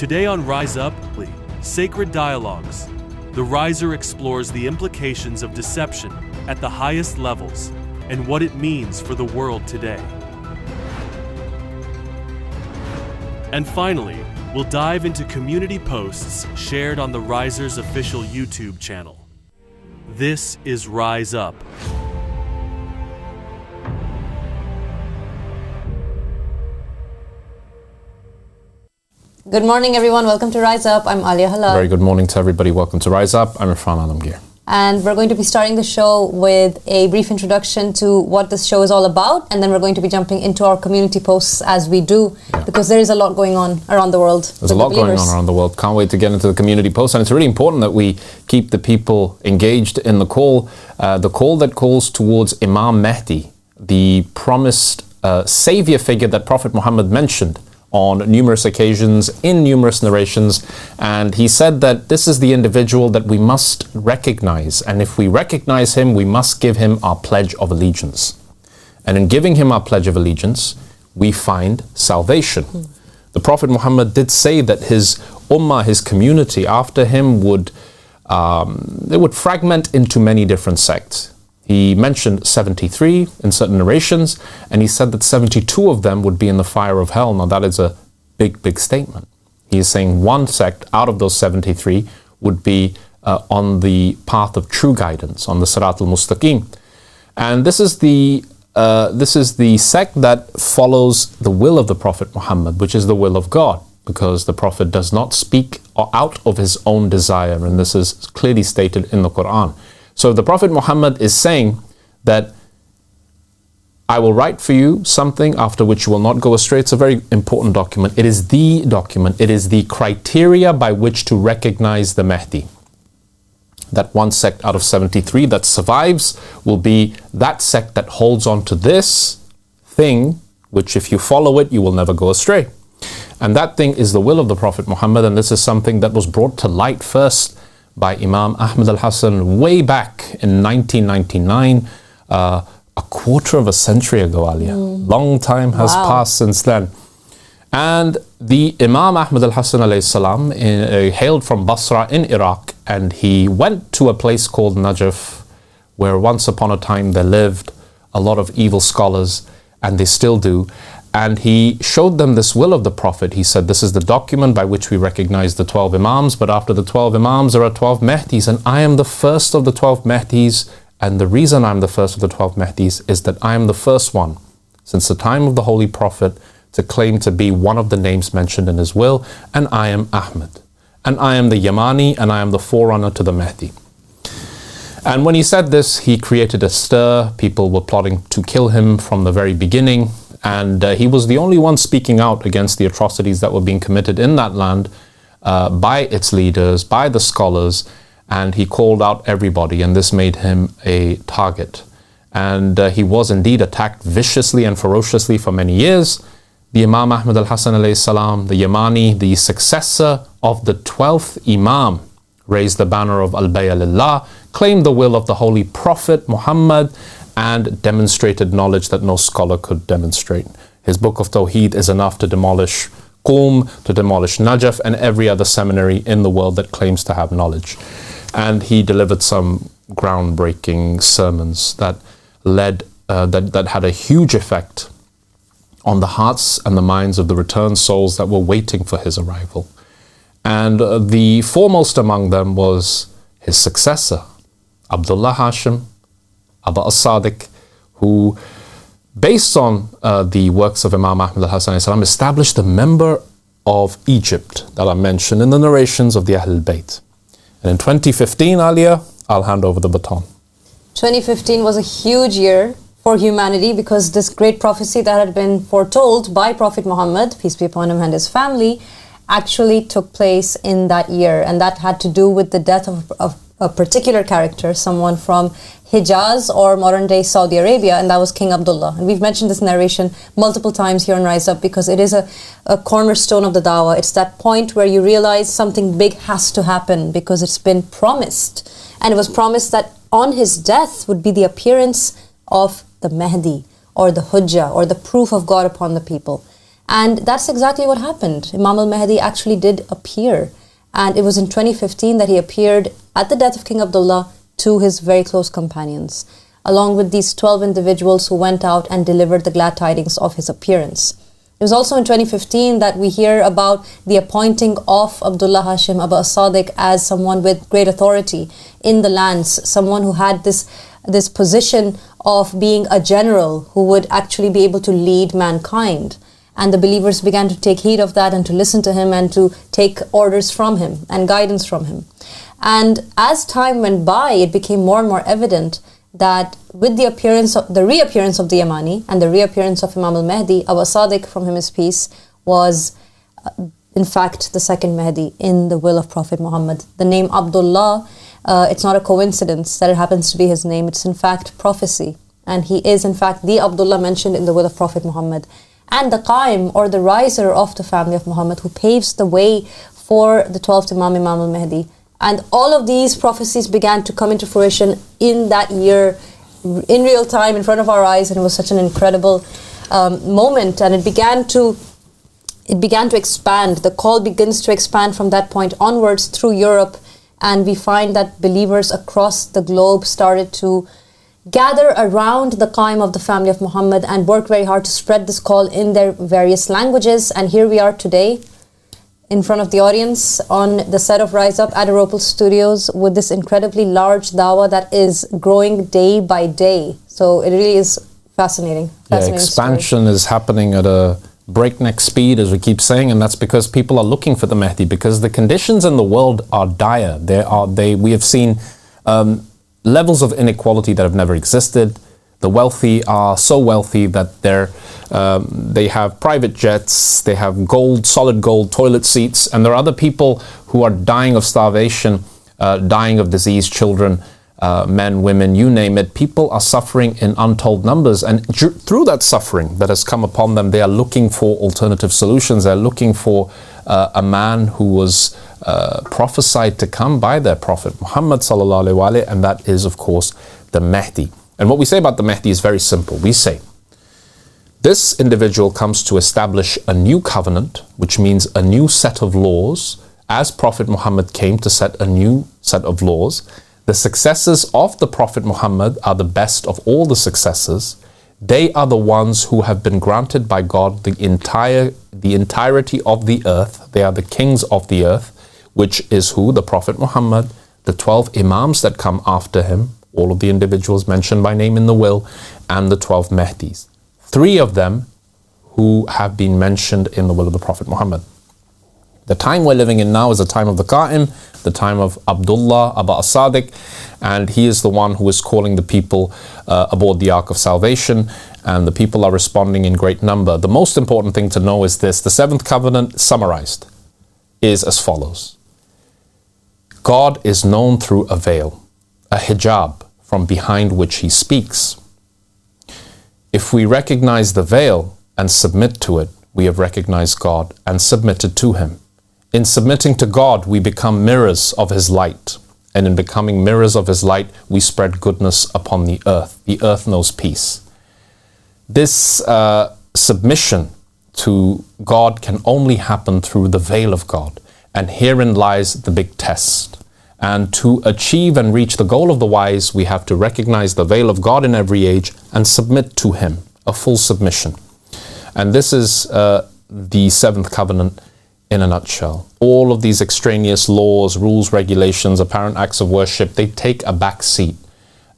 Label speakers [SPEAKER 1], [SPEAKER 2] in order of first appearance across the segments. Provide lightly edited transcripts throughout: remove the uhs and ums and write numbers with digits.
[SPEAKER 1] Today on Rise Up, Sacred Dialogues, the riser explores the implications of deception at the highest levels and what it means for the world today. And finally, we'll dive into community posts shared on the Riser's official YouTube channel. This is Rise Up.
[SPEAKER 2] Good morning, everyone. Welcome to Rise Up. I'm Alia Halal.
[SPEAKER 3] Very good morning to everybody. Welcome to Rise Up. I'm Irfan Alamgir.
[SPEAKER 2] And we're going to be starting the show with a brief introduction to what this show is all about. And then we're going to be jumping into our community posts as we do, because there is a lot going on around the world.
[SPEAKER 3] There's a lot going on around the world. Can't wait to get into the community posts. And it's really important that we keep the people engaged in the call that calls towards Imam Mahdi, the promised savior figure that Prophet Muhammad mentioned on numerous occasions, in numerous narrations, and he said that this is the individual that we must recognize, and if we recognize him, we must give him our pledge of allegiance. And in giving him our pledge of allegiance, we find salvation. The Prophet Muhammad did say that his ummah, his community after him would fragment into many different sects. He mentioned 73 in certain narrations, and he said that 72 of them would be in the fire of hell. Now that is a big, big statement. He is saying one sect out of those 73 would be on the path of true guidance, on the Sirat al-Mustaqim. And this is the sect that follows the will of the Prophet Muhammad, which is the will of God, because the Prophet does not speak out of his own desire, and this is clearly stated in the Quran. So the Prophet Muhammad is saying that I will write for you something after which you will not go astray. It's a very important document. It is the document. It is the criteria by which to recognize the Mahdi. That one sect out of 73 that survives will be that sect that holds on to this thing, which if you follow it, you will never go astray. And that thing is the will of the Prophet Muhammad, and this is something that was brought to light first by Imam Ahmad al-Hasan way back in 1999, a quarter of a century ago, Alia. Long time has passed since then. And the Imam Ahmad al-Hasan alayhi salam hailed from Basra in Iraq, and he went to a place called Najaf, where once upon a time there lived a lot of evil scholars, and they still do. And he showed them this will of the Prophet. He said, this is the document by which we recognize the 12 Imams, but after the 12 Imams there are 12 Mahdis, and I am the first of the 12 Mahdis. And the reason I'm the first of the 12 Mahdis is that I am the first one, since the time of the Holy Prophet, to claim to be one of the names mentioned in his will, and I am Ahmad. And I am the Yamani, and I am the forerunner to the Mahdi. And when he said this, he created a stir. People were plotting to kill him from the very beginning. And he was the only one speaking out against the atrocities that were being committed in that land by its leaders, by the scholars, and he called out everybody, and this made him a target. And he was indeed attacked viciously and ferociously for many years. The Imam Ahmad al-Hasan alayhi salam, the Yamani, the successor of the 12th Imam, raised the banner of Al-Bay'a Lillah, claimed the will of the Holy Prophet Muhammad, and demonstrated knowledge that no scholar could demonstrate. His book of Tawheed is enough to demolish Qum, to demolish Najaf, and every other seminary in the world that claims to have knowledge. And he delivered some groundbreaking sermons that that had a huge effect on the hearts and the minds of the returned souls that were waiting for his arrival. And the foremost among them was his successor, Abdullah Hashim, Abba as-Sadiq, who, based on the works of Imam Ahmad al-Hasan established the member of Egypt that are mentioned in the narrations of the Ahlul Bayt. And in 2015, Alia, I'll hand over the baton.
[SPEAKER 2] 2015 was a huge year for humanity, because this great prophecy that had been foretold by Prophet Muhammad, peace be upon him, and his family, actually took place in that year. And that had to do with the death of a particular character, someone from Hijaz or modern-day Saudi Arabia, and that was King Abdullah. And we've mentioned this narration multiple times here on Rise Up, because it is a cornerstone of the dawah. It's that point where you realize something big has to happen, because it's been promised. And it was promised that on his death would be the appearance of the Mahdi, or the Hujjah, or the proof of God upon the people. And that's exactly what happened. Imam al-Mahdi actually did appear. And it was in 2015 that he appeared at the death of King Abdullah to his very close companions, along with these 12 individuals who went out and delivered the glad tidings of his appearance. It was also in 2015 that we hear about the appointing of Abdullah Hashim Abu as-Sadiq as someone with great authority in the lands, someone who had this position of being a general who would actually be able to lead mankind. And the believers began to take heed of that and to listen to him and to take orders from him and guidance from him. And as time went by, it became more and more evident that with the reappearance of the Yamani and the reappearance of Imam al-Mahdi, Abu Sadiq, from him his peace, was in fact the second Mahdi in the will of Prophet Muhammad. The name Abdullah, it's not a coincidence that it happens to be his name. It's in fact prophecy. And he is in fact the Abdullah mentioned in the will of Prophet Muhammad. And the Qaim, or the riser of the family of Muhammad, who paves the way for the 12th Imam, Imam al-Mahdi. And all of these prophecies began to come into fruition in that year, in real time, in front of our eyes, and it was such an incredible moment. And it began to expand. The call begins to expand from that point onwards through Europe, and we find that believers across the globe started to gather around the Qaim of the family of Muhammad and work very hard to spread this call in their various languages. And here we are today, in front of the audience on the set of Rise Up at AROPL Studios with this incredibly large dawah that is growing day by day. So it really is fascinating.
[SPEAKER 3] Expansion is happening at a breakneck speed, as we keep saying, and that's because people are looking for the Mahdi, because the conditions in the world are dire. We have seen levels of inequality that have never existed. The wealthy are so wealthy that they have private jets, they have gold, solid gold toilet seats, and there are other people who are dying of starvation, dying of disease, children, men, women, you name it. People are suffering in untold numbers, and through that suffering that has come upon them, they are looking for alternative solutions. They're looking for a man who was prophesied to come by their Prophet Muhammad sallallahu alaihi wasallam, and that is, of course, the Mahdi. And what we say about the Mahdi is very simple. We say, this individual comes to establish a new covenant, which means a new set of laws, as Prophet Muhammad came to set a new set of laws. The successors of the Prophet Muhammad are the best of all the successors. They are the ones who have been granted by God the entirety of the earth. They are the kings of the earth, which is who? The Prophet Muhammad, the 12 Imams that come after him, all of the individuals mentioned by name in the will, and the 12 Mahdis. 3 of them who have been mentioned in the will of the Prophet Muhammad. The time we're living in now is the time of the Qa'im, the time of Abdullah Abu as-Sadiq, and he is the one who is calling the people aboard the Ark of Salvation, and the people are responding in great number. The most important thing to know is this: the 7th covenant, summarized, is as follows. God is known through a veil, a hijab from behind which he speaks. If we recognize the veil and submit to it, we have recognized God and submitted to him. In submitting to God, we become mirrors of his light. And in becoming mirrors of his light, we spread goodness upon the earth. The earth knows peace. This submission to God can only happen through the veil of God. And herein lies the big test. And to achieve and reach the goal of the wise, we have to recognize the veil of God in every age and submit to him, a full submission. And this is the 7th covenant in a nutshell. All of these extraneous laws, rules, regulations, apparent acts of worship, they take a back seat.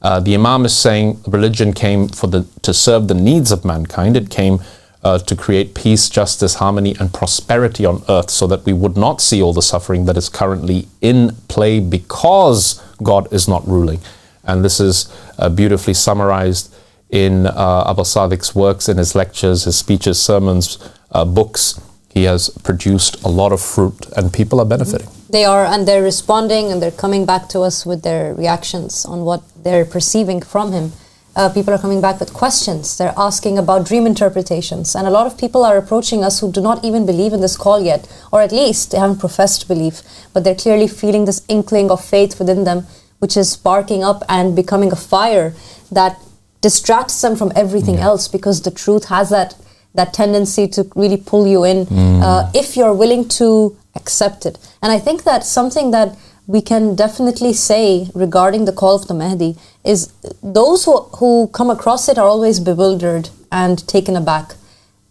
[SPEAKER 3] The Imam is saying religion came to serve the needs of mankind. It came to create peace, justice, harmony, and prosperity on earth, so that we would not see all the suffering that is currently in play because God is not ruling. And this is beautifully summarized in Abu Sadiq's works, in his lectures, his speeches, sermons, books. He has produced a lot of fruit, and people are benefiting.
[SPEAKER 2] They are, and they're responding, and they're coming back to us with their reactions on what they're perceiving from him. People are coming back with questions. They're asking about dream interpretations. And a lot of people are approaching us who do not even believe in this call yet, or at least they haven't professed belief, but they're clearly feeling this inkling of faith within them, which is sparking up and becoming a fire that distracts them from everything else, because the truth has that that tendency to really pull you in if you're willing to accept it. And I think that something that we can definitely say regarding the call of the Mahdi is those who come across it are always bewildered and taken aback.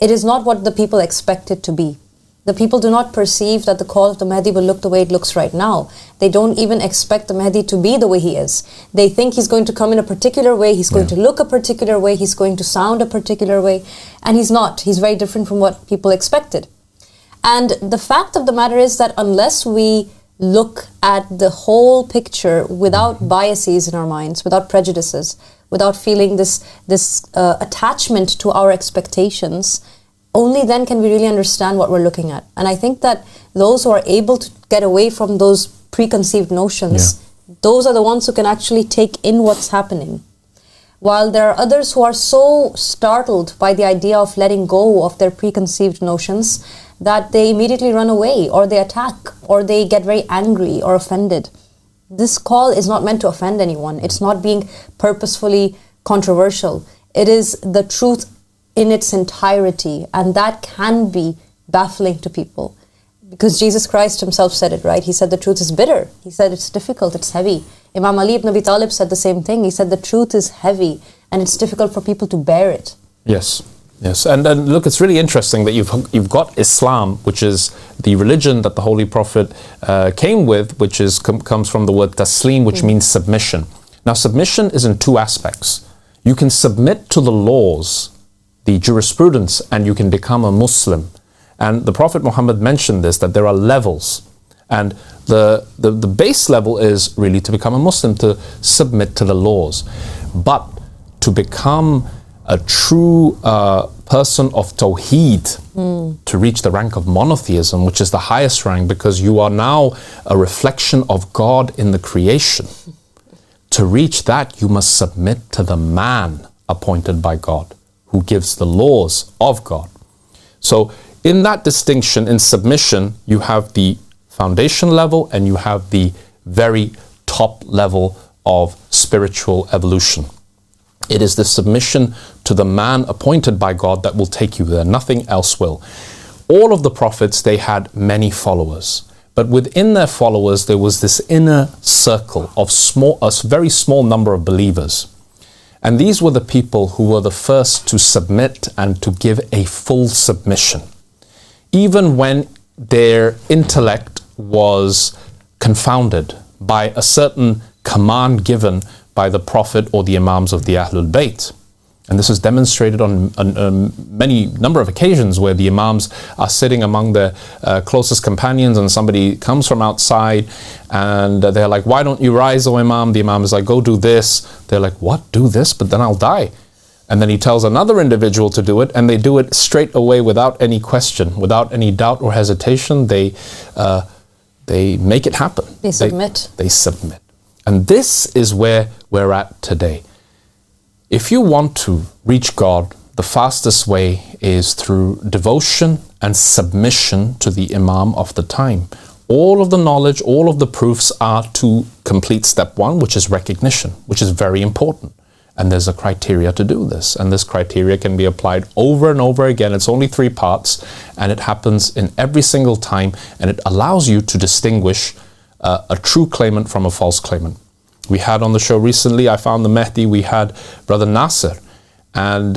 [SPEAKER 2] It is not what the people expect it to be. The people do not perceive that the call of the Mahdi will look the way it looks right now. They don't even expect the Mahdi to be the way he is. They think he's going to come in a particular way, he's going to look a particular way, he's going to sound a particular way, and he's not. He's very different from what people expected. And the fact of the matter is that unless we look at the whole picture without biases in our minds, without prejudices, without feeling this attachment to our expectations, only then can we really understand what we're looking at. And I think that those who are able to get away from those preconceived notions, those are the ones who can actually take in what's happening. While there are others who are so startled by the idea of letting go of their preconceived notions that they immediately run away, or they attack, or they get very angry or offended. This call is not meant to offend anyone. It's not being purposefully controversial. It is the truth in its entirety, and that can be baffling to people. Because Jesus Christ himself said it, right? He said the truth is bitter. He said it's difficult, it's heavy. Imam Ali ibn Abi Talib said the same thing. He said the truth is heavy and it's difficult for people to bear it.
[SPEAKER 3] Yes. Yes, and look, it's really interesting that you've got Islam, which is the religion that the Holy Prophet came with, which is comes from the word taslim, which means submission. Now, submission is in two aspects. You can submit to the laws, the jurisprudence, and you can become a Muslim. And the Prophet Muhammad mentioned this, that there are levels. And the base level is really to become a Muslim, to submit to the laws. But to become a true person of Tawheed, to reach the rank of monotheism, which is the highest rank, because you are now a reflection of God in the creation. To reach that, you must submit to the man appointed by God, who gives the laws of God. So in that distinction, in submission, you have the foundation level and you have the very top level of spiritual evolution. It is the submission to the man appointed by God that will take you there. Nothing else will. All of the prophets, they had many followers. But within their followers, there was this inner circle of a very small number of believers. And these were the people who were the first to submit and to give a full submission. Even when their intellect was confounded by a certain command given by the Prophet or the Imams of the Ahlul Bayt. And this is demonstrated on many number of occasions where the Imams are sitting among their closest companions and somebody comes from outside and they're like, why don't you rise, O Imam? The Imam is like, go do this. They're like, what? Do this? But then I'll die. And then he tells another individual to do it, and they do it straight away without any question, without any doubt or hesitation. They make it happen.
[SPEAKER 2] They submit.
[SPEAKER 3] They submit. And this is where we're at today. If you want to reach God, the fastest way is through devotion and submission to the Imam of the time. All of the knowledge, all of the proofs are to complete step one, which is recognition, which is very important. And there's a criteria to do this. And this criteria can be applied over and over again. It's only 3 parts, and it happens in every single time, and it allows you to distinguish a true claimant from a false claimant. We had on the show recently, I found the Mahdi, we had Brother Nasser. And,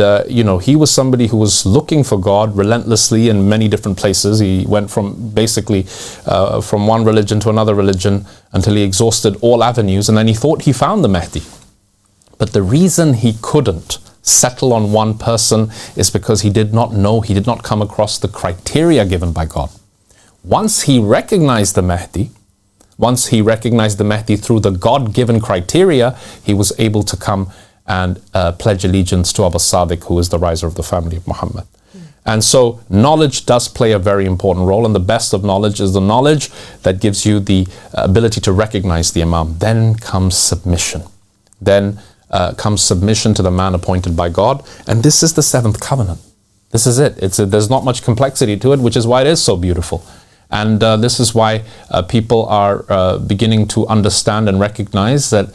[SPEAKER 3] he was somebody who was looking for God relentlessly in many different places. He went from basically from one religion to another religion until he exhausted all avenues. And then he thought he found the Mahdi. But the reason he couldn't settle on one person is because he did not know, he did not come across the criteria given by God. Once he recognized the Mahdi through the God-given criteria, he was able to come and pledge allegiance to Abu Sadiq, who is the riser of the family of Muhammad. And so knowledge does play a very important role, and the best of knowledge is the knowledge that gives you the ability to recognize the Imam. Then comes submission. Then comes submission to the man appointed by God. And this is the 7th covenant. This is it. There's not much complexity to it, which is why it is so beautiful. And this is why people are beginning to understand and recognize that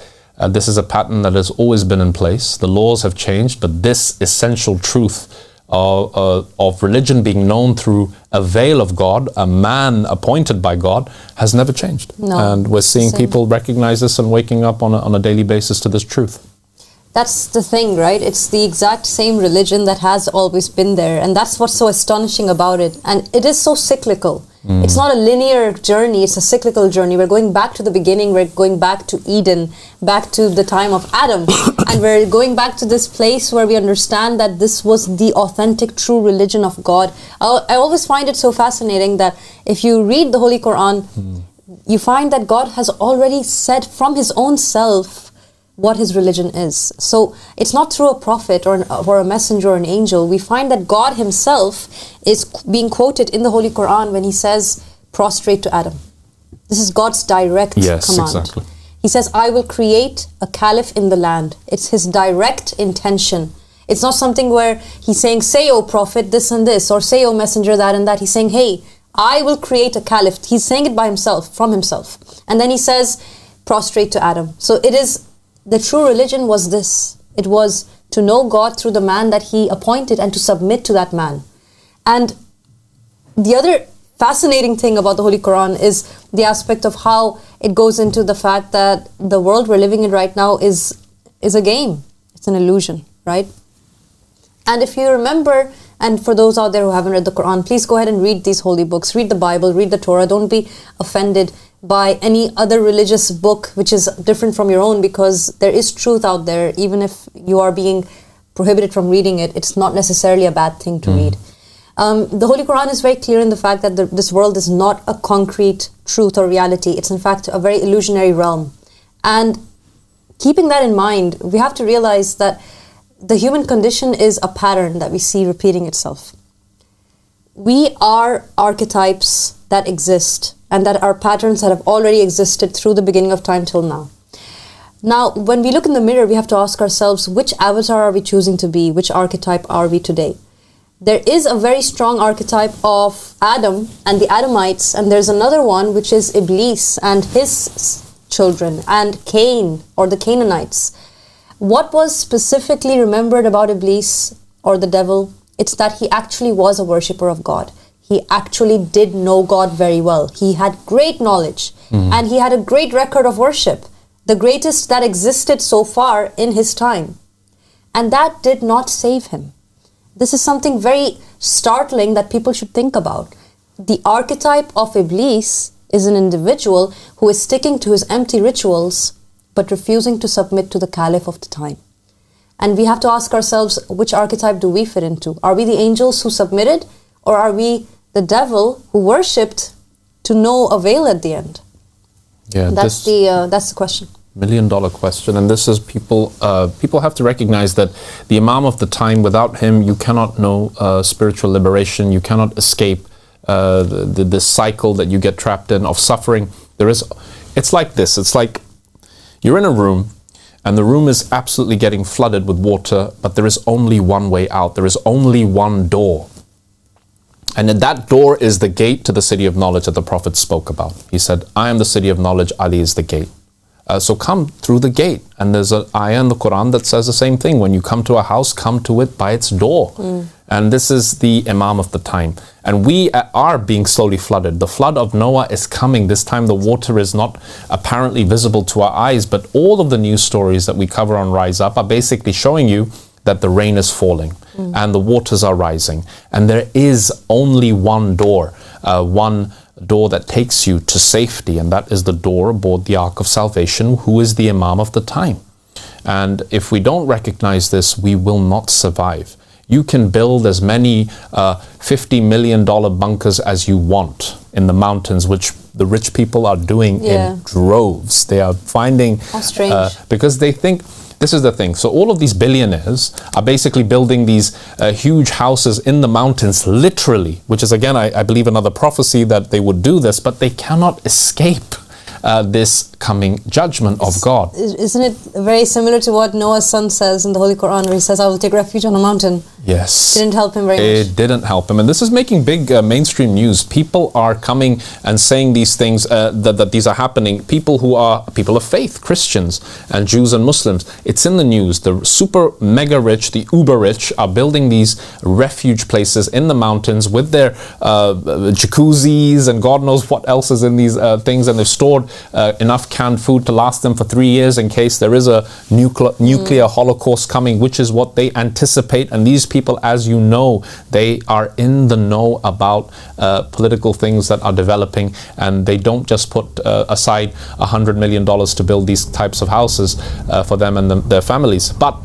[SPEAKER 3] this is a pattern that has always been in place. The laws have changed, but this essential truth of religion being known through a veil of God, a man appointed by God, has never changed.
[SPEAKER 2] No,
[SPEAKER 3] and we're seeing
[SPEAKER 2] same.
[SPEAKER 3] people recognize this and waking up on a daily basis to this truth.
[SPEAKER 2] That's the thing, right? It's the exact same religion that has always been there. And that's what's so astonishing about it. And it is so cyclical. It's not a linear journey, it's a cyclical journey. We're going back to the beginning, we're going back to Eden, back to the time of Adam. And we're going back to this place where we understand that this was the authentic, true religion of God. I always find it so fascinating that if you read the Holy Quran, you find that God has already said from His own self what His religion is. So it's not through a prophet or a messenger or an angel. We find that God Himself is being quoted in the Holy Quran when He says, prostrate to Adam. This is God's direct command.
[SPEAKER 3] Exactly.
[SPEAKER 2] He says, I will create a caliph in the land. It's His direct intention. It's not something where He's saying, say, O prophet, this and this, or say, O messenger, that and that. He's saying, hey, I will create a caliph. He's saying it by Himself, from Himself. And then He says, prostrate to Adam. So it is, the true religion was this. It was to know God through the man that He appointed and to submit to that man. And the other fascinating thing about the Holy Quran is the aspect of how it goes into the fact that the world we're living in right now is a game. It's an illusion, right? And if you remember, and for those out there who haven't read the Quran, please go ahead and read these holy books. Read the Bible, read the Torah. Don't be offended by any other religious book which is different from your own, because there is truth out there. Even if you are being prohibited from reading it, it's not necessarily a bad thing to read. The Holy Quran is very clear in the fact that this world is not a concrete truth or reality. It's in fact a very illusionary realm. And keeping that in mind, we have to realize that the human condition is a pattern that we see repeating itself. We are archetypes that exist, and that are patterns that have already existed through the beginning of time till now. Now, when we look in the mirror, we have to ask ourselves, which avatar are we choosing to be? Which archetype are we today? There is a very strong archetype of Adam and the Adamites, and there's another one which is Iblis and his children, and Cain or the Canaanites. What was specifically remembered about Iblis or the devil? It's that he actually was a worshipper of God. He actually did know God very well. He had great knowledge and he had a great record of worship, the greatest that existed so far in his time. And that did not save him. This is something very startling that people should think about. The archetype of Iblis is an individual who is sticking to his empty rituals but refusing to submit to the caliph of the time. And we have to ask ourselves, which archetype do we fit into? Are we the angels who submitted, or are we the devil who worshipped to no avail at the end?
[SPEAKER 3] Yeah,
[SPEAKER 2] that's the question.
[SPEAKER 3] $1 million question. And this is people have to recognize that the Imam of the time, without him, you cannot know spiritual liberation. You cannot escape the cycle that you get trapped in of suffering. It's like this. It's like you're in a room, and the room is absolutely getting flooded with water, but there is only one way out. There is only one door. And that door is the gate to the city of knowledge that the Prophet spoke about. He said, I am the city of knowledge, Ali is the gate. So come through the gate. And there's an ayah in the Quran that says the same thing. When you come to a house, come to it by its door. And this is the Imam of the time. And we are being slowly flooded. The flood of Noah is coming. This time the water is not apparently visible to our eyes, but all of the news stories that we cover on Rise Up are basically showing you that the rain is falling and the waters are rising. And there is only one door that takes you to safety, and that is the door aboard the Ark of Salvation, who is the Imam of the time. And if we don't recognize this, we will not survive. You can build as many $50 million bunkers as you want in the mountains, which the rich people are doing in droves. They are finding...
[SPEAKER 2] How strange.
[SPEAKER 3] Because they think... This is the thing. So all of these billionaires are basically building these huge houses in the mountains, literally, which is, again, I believe another prophecy that they would do this, but they cannot escape this coming judgment of God.
[SPEAKER 2] Isn't it very similar to what Noah's son says in the Holy Quran, where he says, I will take refuge on a mountain?
[SPEAKER 3] Yes.
[SPEAKER 2] Didn't help him very much.
[SPEAKER 3] It didn't help him. And this is making big mainstream news. People are coming and saying these things, that these are happening. People who are people of faith, Christians and Jews and Muslims. It's in the news. The super mega rich, the uber rich, are building these refuge places in the mountains with their jacuzzis and God knows what else is in these things. And they've stored enough canned food to last them for 3 years in case there is a nuclear holocaust coming, which is what they anticipate. And these people, as you know, they are in the know about political things that are developing, and they don't just put aside $100 million to build these types of houses for them and their families. But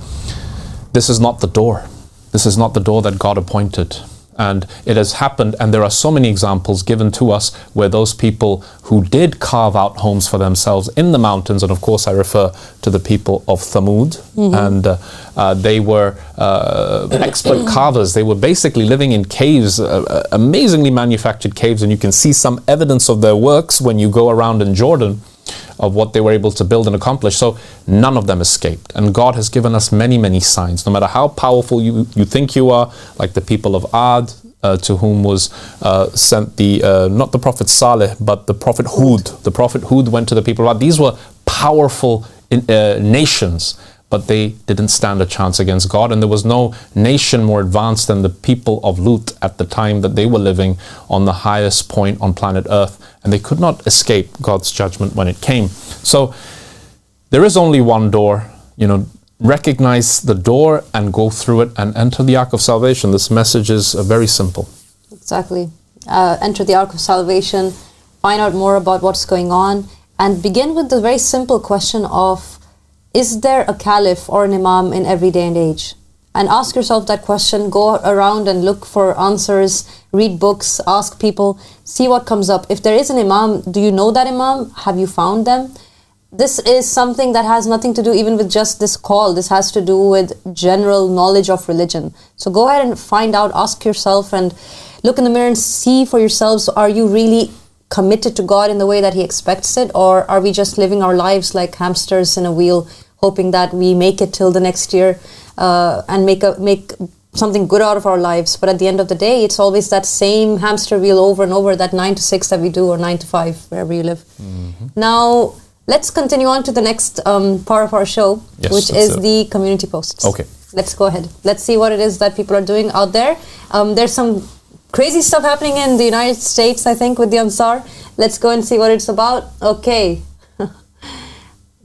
[SPEAKER 3] this is not the door. This is not the door that God appointed. And it has happened, and there are so many examples given to us where those people who did carve out homes for themselves in the mountains, and of course I refer to the people of Thamud, and they were expert carvers. They were basically living in caves, amazingly manufactured caves, and you can see some evidence of their works when you go around in Jordan, of what they were able to build and accomplish. So none of them escaped. And God has given us many, many signs. No matter how powerful you think you are, like the people of Ad, to whom was sent not the Prophet Saleh, but the Prophet Hud. The Prophet Hud went to the people of Ad. These were powerful nations, but they didn't stand a chance against God. And there was no nation more advanced than the people of Lut at the time that they were living on the highest point on planet Earth. And they could not escape God's judgment when it came. So there is only one door. Recognize the door and go through it and enter the Ark of Salvation. This message is very simple.
[SPEAKER 2] Exactly. Enter the Ark of Salvation, find out more about what's going on, and begin with the very simple question of, is there a caliph or an imam in every day and age? And ask yourself that question. Go around and look for answers, read books, ask people, see what comes up. If there is an imam, do you know that imam? Have you found them? This is something that has nothing to do even with just this call. This has to do with general knowledge of religion. So go ahead and find out, ask yourself, and look in the mirror and see for yourselves, are you really committed to God in the way that He expects it? Or are we just living our lives like hamsters in a wheel, hoping that we make it till the next year and make something good out of our lives? But at the end of the day, it's always that same hamster wheel over and over, that 9 to 6 that we do, or 9 to 5, wherever you live. Now, let's continue on to the next part of our show, which is the community posts.
[SPEAKER 3] Okay.
[SPEAKER 2] Let's go ahead. Let's see what it is that people are doing out there. There's some crazy stuff happening in the United States, I think, with the Ansar. Let's go and see what it's about. Okay.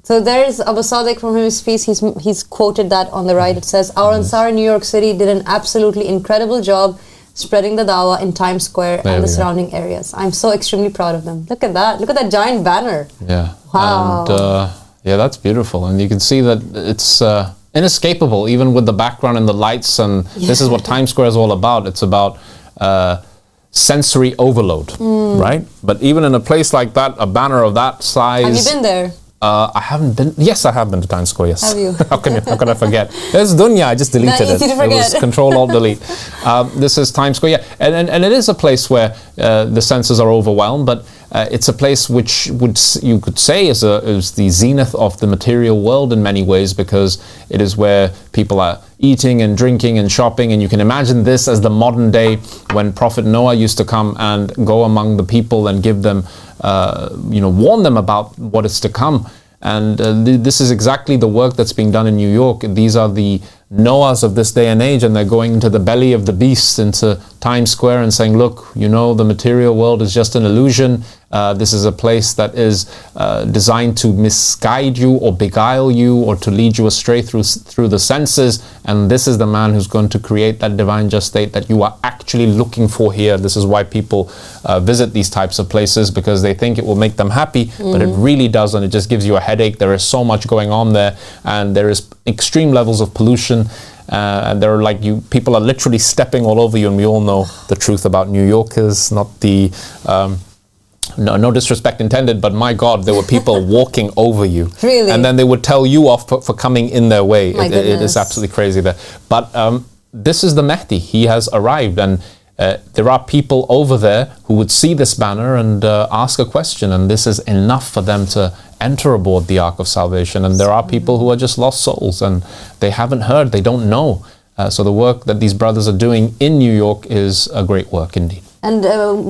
[SPEAKER 2] So there's Abu Sadiq from his piece. He's quoted that on the right. It says, our Ansar in New York City did an absolutely incredible job spreading the dawah in Times Square and the surrounding areas. I'm so extremely proud of them. Look at that. Look at that giant banner.
[SPEAKER 3] Yeah.
[SPEAKER 2] Wow.
[SPEAKER 3] And yeah, that's beautiful. And you can see that it's inescapable, even with the background and the lights. And this is what Times Square is all about. It's about sensory overload, right? But even in a place like that, a banner of that size...
[SPEAKER 2] Have you been there?
[SPEAKER 3] I haven't been. Yes, I have been to Times Square. Yes.
[SPEAKER 2] Have you?
[SPEAKER 3] How can I forget? There's Dunya. I just deleted
[SPEAKER 2] Not easy to forget.
[SPEAKER 3] It was Control Alt Delete. This is Times Square. Yeah, and it is a place where the senses are overwhelmed, but it's a place which you could say is the zenith of the material world in many ways, because it is where people are eating and drinking and shopping. And you can imagine this as the modern day when Prophet Noah used to come and go among the people and give them, warn them about what is to come. And this is exactly the work that's being done in New York. These are the Noahs of this day and age, and they're going into the belly of the beast, into Times Square, and saying, look, the material world is just an illusion. This is a place that is designed to misguide you or beguile you or to lead you astray through the senses. And this is the man who's going to create that divine just state that you are actually looking for here. This is why people visit these types of places, because they think it will make them happy, but it really doesn't. It just gives you a headache. There is so much going on there, and there is extreme levels of pollution. And there are people are literally stepping all over you, and we all know the truth about New Yorkers, not the... No disrespect intended, but my God, there were people walking over you.
[SPEAKER 2] Really?
[SPEAKER 3] And then they would tell you off for coming in their way.
[SPEAKER 2] My
[SPEAKER 3] it is absolutely crazy there. But this is the Mahdi. He has arrived, and there are people over there who would see this banner and ask a question, and this is enough for them to enter aboard the Ark of Salvation. And there are people who are just lost souls and they haven't heard, they don't know. So the work that these brothers are doing in New York is a great work indeed.
[SPEAKER 2] And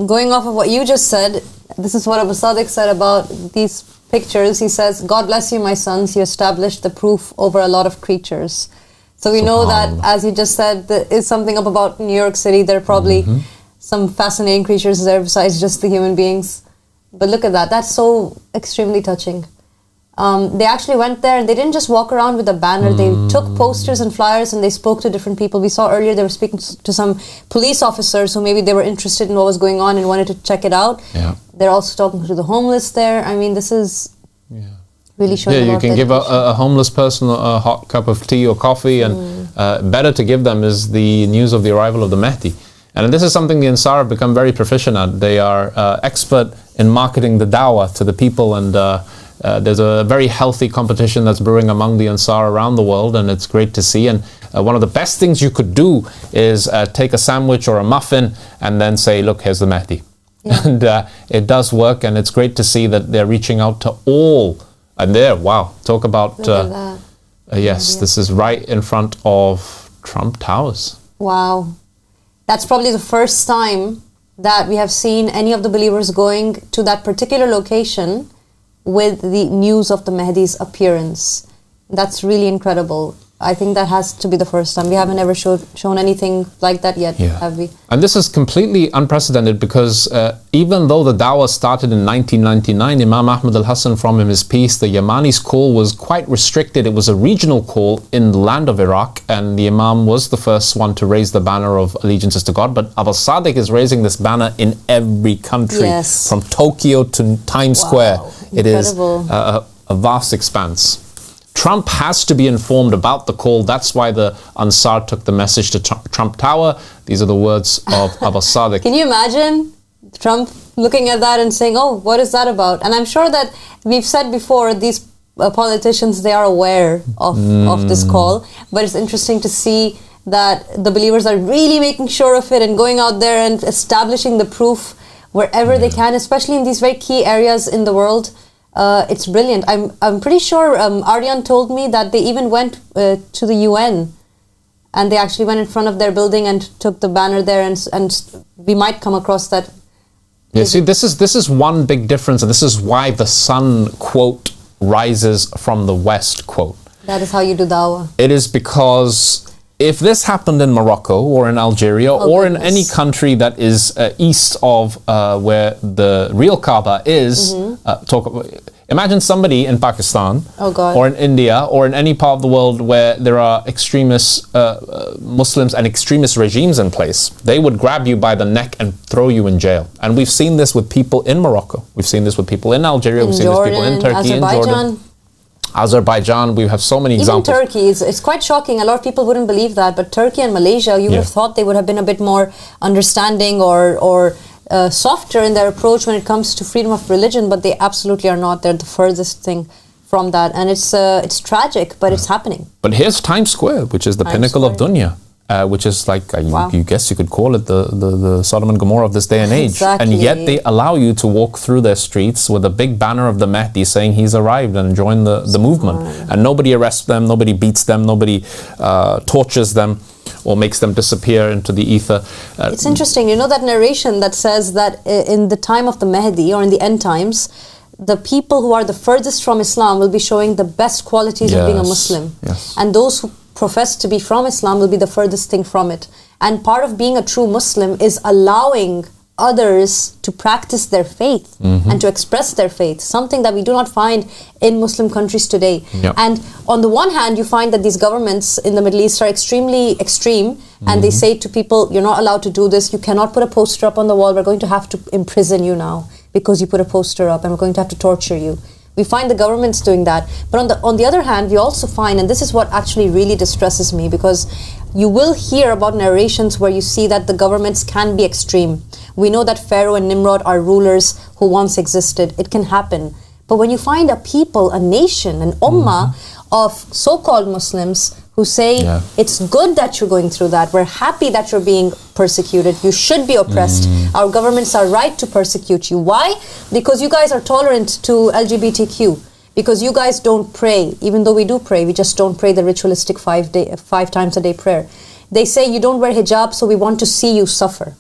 [SPEAKER 2] going off of what you just said, this is what Abu Sadiq said about these pictures. He says, God bless you, my sons, you established the proof over a lot of creatures. So we know that, as you just said, there is something up about New York City. There are probably some fascinating creatures there besides just the human beings. But look at that. That's so extremely touching. They actually went there and they didn't just walk around with a banner. They took posters and flyers and they spoke to different people. We saw earlier they were speaking to some police officers who maybe they were interested in what was going on and wanted to check it out. Yeah. They're also talking to the homeless there. I mean, this is really showing a lot.
[SPEAKER 3] You can give a homeless person a hot cup of tea or coffee, and better to give them is the news of the arrival of the Mahdi. And this is something the Ansar have become very proficient at. They are expert in marketing the dawah to the people, and there's a very healthy competition that's brewing among the Ansar around the world, and it's great to see. And one of the best things you could do is take a sandwich or a muffin and then say, look, here's the Mahdi. Yeah. And it does work, and it's great to see that they're reaching out to all. And there, wow, talk about, yes, this is right in front of Trump Towers.
[SPEAKER 2] Wow. That's probably the first time that we have seen any of the believers going to that particular location with the news of the Mahdi's appearance. That's really incredible. I think that has to be the first time. We haven't ever shown anything like that yet, have we?
[SPEAKER 3] And this is completely unprecedented because even though the dawah started in 1999, Imam Ahmad al-Hassan, from his piece, the Yamani's call was quite restricted. It was a regional call in the land of Iraq, and the Imam was the first one to raise the banner of allegiances to God. But Abu Sadiq is raising this banner in every country, from Tokyo to Times Square. It is a vast expanse. Trump has to be informed about the call. That's why the Ansar took the message to Trump Tower. These are the words of Abu Sadiq.
[SPEAKER 2] Can you imagine Trump looking at that and saying, oh, what is that about? And I'm sure that we've said before, these politicians, they are aware of this call. But it's interesting to see that the believers are really making sure of it and going out there and establishing the proof wherever they can, especially in these very key areas in the world. It's brilliant. I'm pretty sure Aryan told me that they even went to the UN, and they actually went in front of their building and took the banner there, and we might come across that.
[SPEAKER 3] Yeah, see, this is one big difference, and this is why the sun, quote, rises from the west, quote.
[SPEAKER 2] That is how you do dawah.
[SPEAKER 3] It is because if this happened in Morocco or in Algeria or in any country that is east of where the real Kaaba is, imagine somebody in Pakistan or in India or in any part of the world where there are extremist Muslims and extremist regimes in place. They would grab you by the neck and throw you in jail. And we've seen this with people in Morocco. We've seen this with people in Algeria. We've seen this with people in Turkey, in Jordan. Azerbaijan, we have so many examples.
[SPEAKER 2] Even Turkey, it's quite shocking. A lot of people wouldn't believe that, but Turkey and Malaysia, you would have thought they would have been a bit more understanding or softer in their approach when it comes to freedom of religion, but they absolutely are not. They're the furthest thing from that, and it's tragic, but it's happening.
[SPEAKER 3] But here's Times Square, which is the pinnacle of dunya. Which is like, you guess you could call it the Sodom and Gomorrah of this day and age. And yet they allow you to walk through their streets with a big banner of the Mahdi saying he's arrived and join the movement. And nobody arrests them, nobody beats them, nobody tortures them or makes them disappear into the ether.
[SPEAKER 2] It's interesting, you know that narration that says that in the time of the Mahdi or in the end times, the people who are the furthest from Islam will be showing the best qualities of being a Muslim. And those who profess to be from Islam will be the furthest thing from it. And part of being a true Muslim is allowing others to practice their faith and to express their faith, something that we do not find in Muslim countries today. And on the one hand, you find that these governments in the Middle East are extremely extreme, and they say to people, you're not allowed to do this, you cannot put a poster up on the wall, we're going to have to imprison you now because you put a poster up, and we're going to have to torture you. We find the governments doing that. But on the other hand, we also find, and this is what actually really distresses me, because you will hear about narrations where you see that the governments can be extreme. We know that Pharaoh and Nimrod are rulers who once existed. It can happen. But when you find a people, a nation, an ummah of so-called Muslims who say it's good that you're going through that. We're happy that you're being persecuted. You should be oppressed. Our governments are right to persecute you. Why? Because you guys are tolerant to LGBTQ. Because you guys don't pray. Even though we do pray, we just don't pray the ritualistic 5 times a day prayer. They say you don't wear hijab, so we want to see you suffer.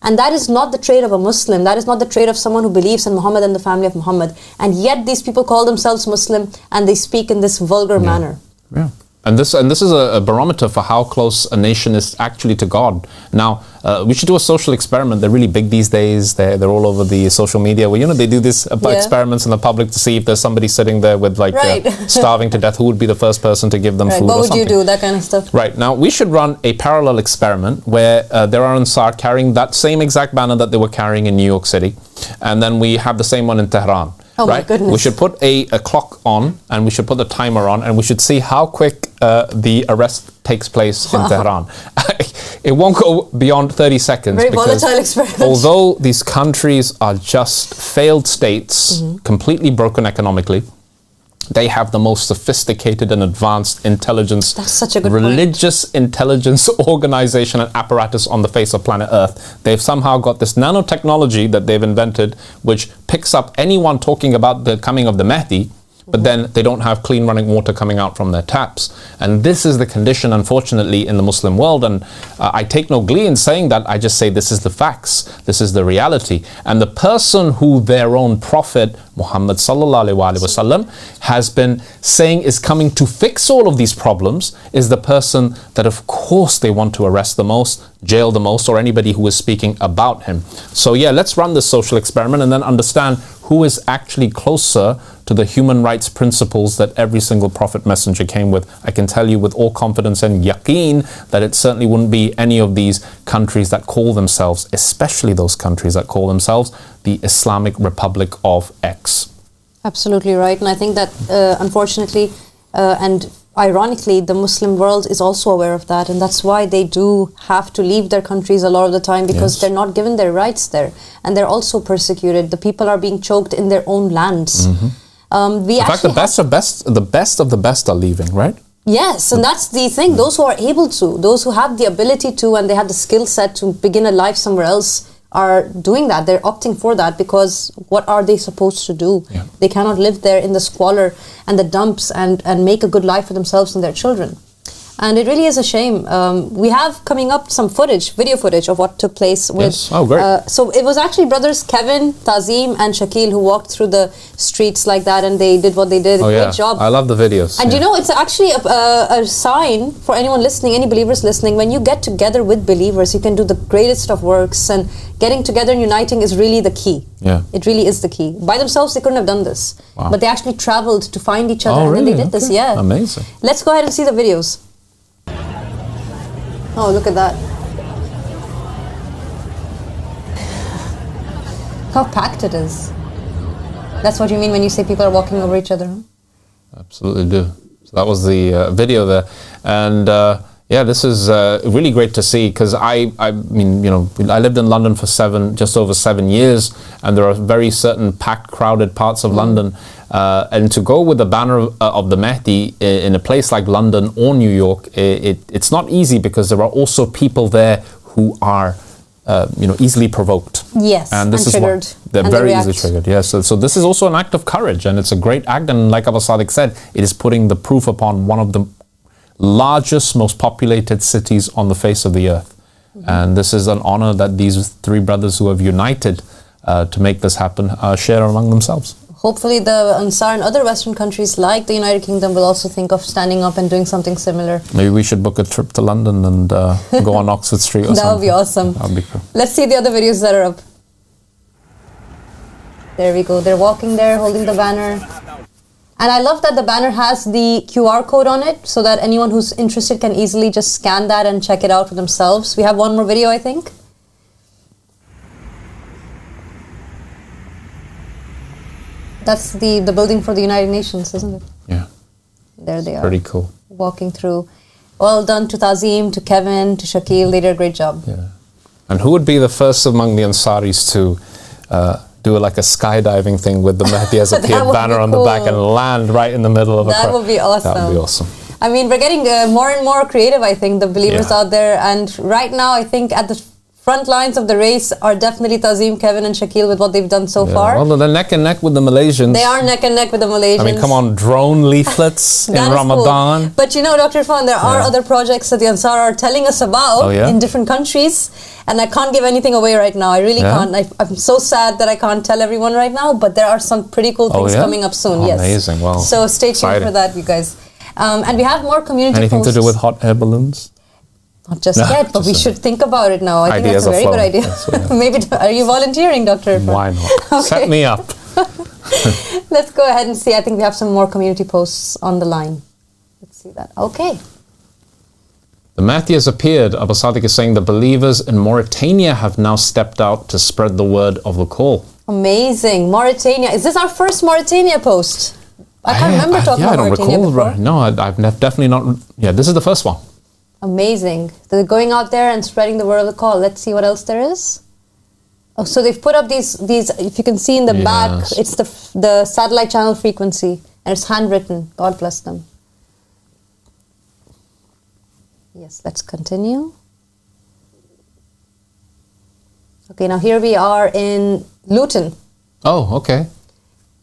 [SPEAKER 2] And that is not the trait of a Muslim. That is not the trait of someone who believes in Muhammad and the family of Muhammad. And yet these people call themselves Muslim and they speak in this vulgar manner.
[SPEAKER 3] Yeah. And this is a barometer for how close a nation is actually to God. Now, we should do a social experiment. They're really big these days. They're all over the social media. Well, they do these experiments in the public to see if there's somebody sitting there with starving to death. Who would be the first person to give them food
[SPEAKER 2] What
[SPEAKER 3] or
[SPEAKER 2] would
[SPEAKER 3] something?
[SPEAKER 2] you do? That kind of stuff.
[SPEAKER 3] Right. Now, we should run a parallel experiment where there are Ansar carrying that same exact banner that they were carrying in New York City. And then we have the same one in Tehran.
[SPEAKER 2] Oh my goodness.
[SPEAKER 3] We should put a clock on and we should put the timer on and we should see how quick the arrest takes place in Tehran. It won't go beyond 30 seconds.
[SPEAKER 2] Very volatile experiment.
[SPEAKER 3] Although these countries are just failed states, completely broken economically, they have the most sophisticated and advanced intelligence,
[SPEAKER 2] That's such a good
[SPEAKER 3] religious intelligence organization and apparatus on the face of planet Earth. They've somehow got this nanotechnology that they've invented, which picks up anyone talking about the coming of the Mahdi, but then they don't have clean running water coming out from their taps. And this is the condition, unfortunately, in the Muslim world. And I take no glee in saying that. I just say this is the facts. This is the reality. And the person who their own prophet, Muhammad sallallahu alaihi wasallam, has been saying is coming to fix all of these problems is the person that, of course, they want to arrest the most, jail the most, or anybody who is speaking about him. So yeah, let's run this social experiment and then understand who is actually closer to the human rights principles that every single prophet messenger came with. I can tell you with all confidence and yaqeen that it certainly wouldn't be any of these countries that call themselves, especially those countries that call themselves the Islamic Republic of X.
[SPEAKER 2] Absolutely right. And I think that unfortunately and ironically, the Muslim world is also aware of that, and that's why they do have to leave their countries a lot of the time, because they're not given their rights there, and they're also persecuted. The people are being choked in their own lands.
[SPEAKER 3] In fact, the best of the best are leaving, right?
[SPEAKER 2] Yes, and that's the thing. Those who are able to, those who have the ability to, and they have the skill set to begin a life somewhere else, are doing that. They're opting for that, because what are they supposed to do? They cannot live there in the squalor and the dumps and make a good life for themselves and their children. And it really is a shame. We have coming up some footage, video footage of what took place with...
[SPEAKER 3] Yes. Oh, great.
[SPEAKER 2] So it was actually brothers Kevin, Tazim and Shakil who walked through the streets like that, and they did what they did. Great job.
[SPEAKER 3] I love the videos.
[SPEAKER 2] And you know, it's actually a sign for anyone listening, any believers listening. When you get together with believers, you can do the greatest of works, and getting together and uniting is really the key.
[SPEAKER 3] Yeah.
[SPEAKER 2] It really is the key. By themselves, they couldn't have done this.
[SPEAKER 3] Wow.
[SPEAKER 2] But they actually traveled to find each other,
[SPEAKER 3] Oh,
[SPEAKER 2] and
[SPEAKER 3] really?
[SPEAKER 2] then they did this. Yeah.
[SPEAKER 3] Amazing.
[SPEAKER 2] Let's go ahead and see the videos. Oh, look at that. How packed it is. That's what you mean when you say people are walking over each other, huh?
[SPEAKER 3] Absolutely do. So that was the video there. And yeah, this is really great to see, because I mean, I lived in London for just over 7 years, and there are very certain packed, crowded parts of London. And to go with the banner of the Mahdi in a place like London or New York, it's not easy, because there are also people there who are, easily provoked.
[SPEAKER 2] Yes,
[SPEAKER 3] and this is
[SPEAKER 2] triggered.
[SPEAKER 3] They're very easily triggered. Yes, so this is also an act of courage, and it's a great act. And like Abba Sadiq said, it is putting the proof upon one of the largest, most populated cities on the face of the earth. And this is an honor that these three brothers who have united to make this happen share among themselves.
[SPEAKER 2] Hopefully the Ansar and other Western countries like the United Kingdom will also think of standing up and doing something similar.
[SPEAKER 3] Maybe we should book a trip to London and go on Oxford Street or something.
[SPEAKER 2] That would be awesome.
[SPEAKER 3] That would be cool.
[SPEAKER 2] Let's see the other videos that are up. There we go. They're walking there, holding the banner. And I love that the banner has the QR code on it, so that anyone who's interested can easily just scan that and check it out for themselves. We have one more video, I think. That's the building for the United Nations, isn't it?
[SPEAKER 3] Yeah.
[SPEAKER 2] There they are.
[SPEAKER 3] Pretty cool.
[SPEAKER 2] Walking through. Well done to Tazim, to Kevin, to Shakil. They did a great job.
[SPEAKER 3] Yeah. And who would be the first among the Ansaris to do like a skydiving thing with the Mahdi as a banner on the back and land right in the middle of a crowd?
[SPEAKER 2] That would be awesome.
[SPEAKER 3] That would be awesome.
[SPEAKER 2] I mean, we're getting more and more creative, I think, the believers out there. And right now, I think at the front lines of the race are definitely Tazim, Kevin and Shakil with what they've done so far.
[SPEAKER 3] Well, they're neck and neck with the Malaysians.
[SPEAKER 2] They are neck and neck with the Malaysians.
[SPEAKER 3] I mean, come on, drone leaflets in Ramadan.
[SPEAKER 2] Cool. But you know, Dr. Irfan, there are other projects that the Ansar are telling us about in different countries. And I can't give anything away right now. I really can't. I'm so sad that I can't tell everyone right now. But there are some pretty cool things coming up soon. Yes.
[SPEAKER 3] Amazing. Well,
[SPEAKER 2] so stay tuned for that, you guys. And we have more community
[SPEAKER 3] Anything
[SPEAKER 2] posts.
[SPEAKER 3] to do with hot air balloons?
[SPEAKER 2] Not just yet, but we should think about it now. I think that's a very good idea. Maybe, are you volunteering, Dr. Irfan?
[SPEAKER 3] Why not? Set me up.
[SPEAKER 2] Let's go ahead and see. I think we have some more community posts on the line. Let's see that. Okay.
[SPEAKER 3] The Mahdi has appeared. Abu Sadiq is saying the believers in Mauritania have now stepped out to spread the word of the call.
[SPEAKER 2] Amazing. Mauritania. Is this our first Mauritania post? I can't remember talking about Mauritania before.
[SPEAKER 3] No, I've definitely not. Yeah, this is the first one.
[SPEAKER 2] Amazing. They're going out there and spreading the word of the call. Let's see what else there is. Oh, so they've put up these. If you can see in the back, it's the satellite channel frequency, and it's handwritten. God bless them. Yes, let's continue. Okay, now here we are in Luton.
[SPEAKER 3] Oh, okay.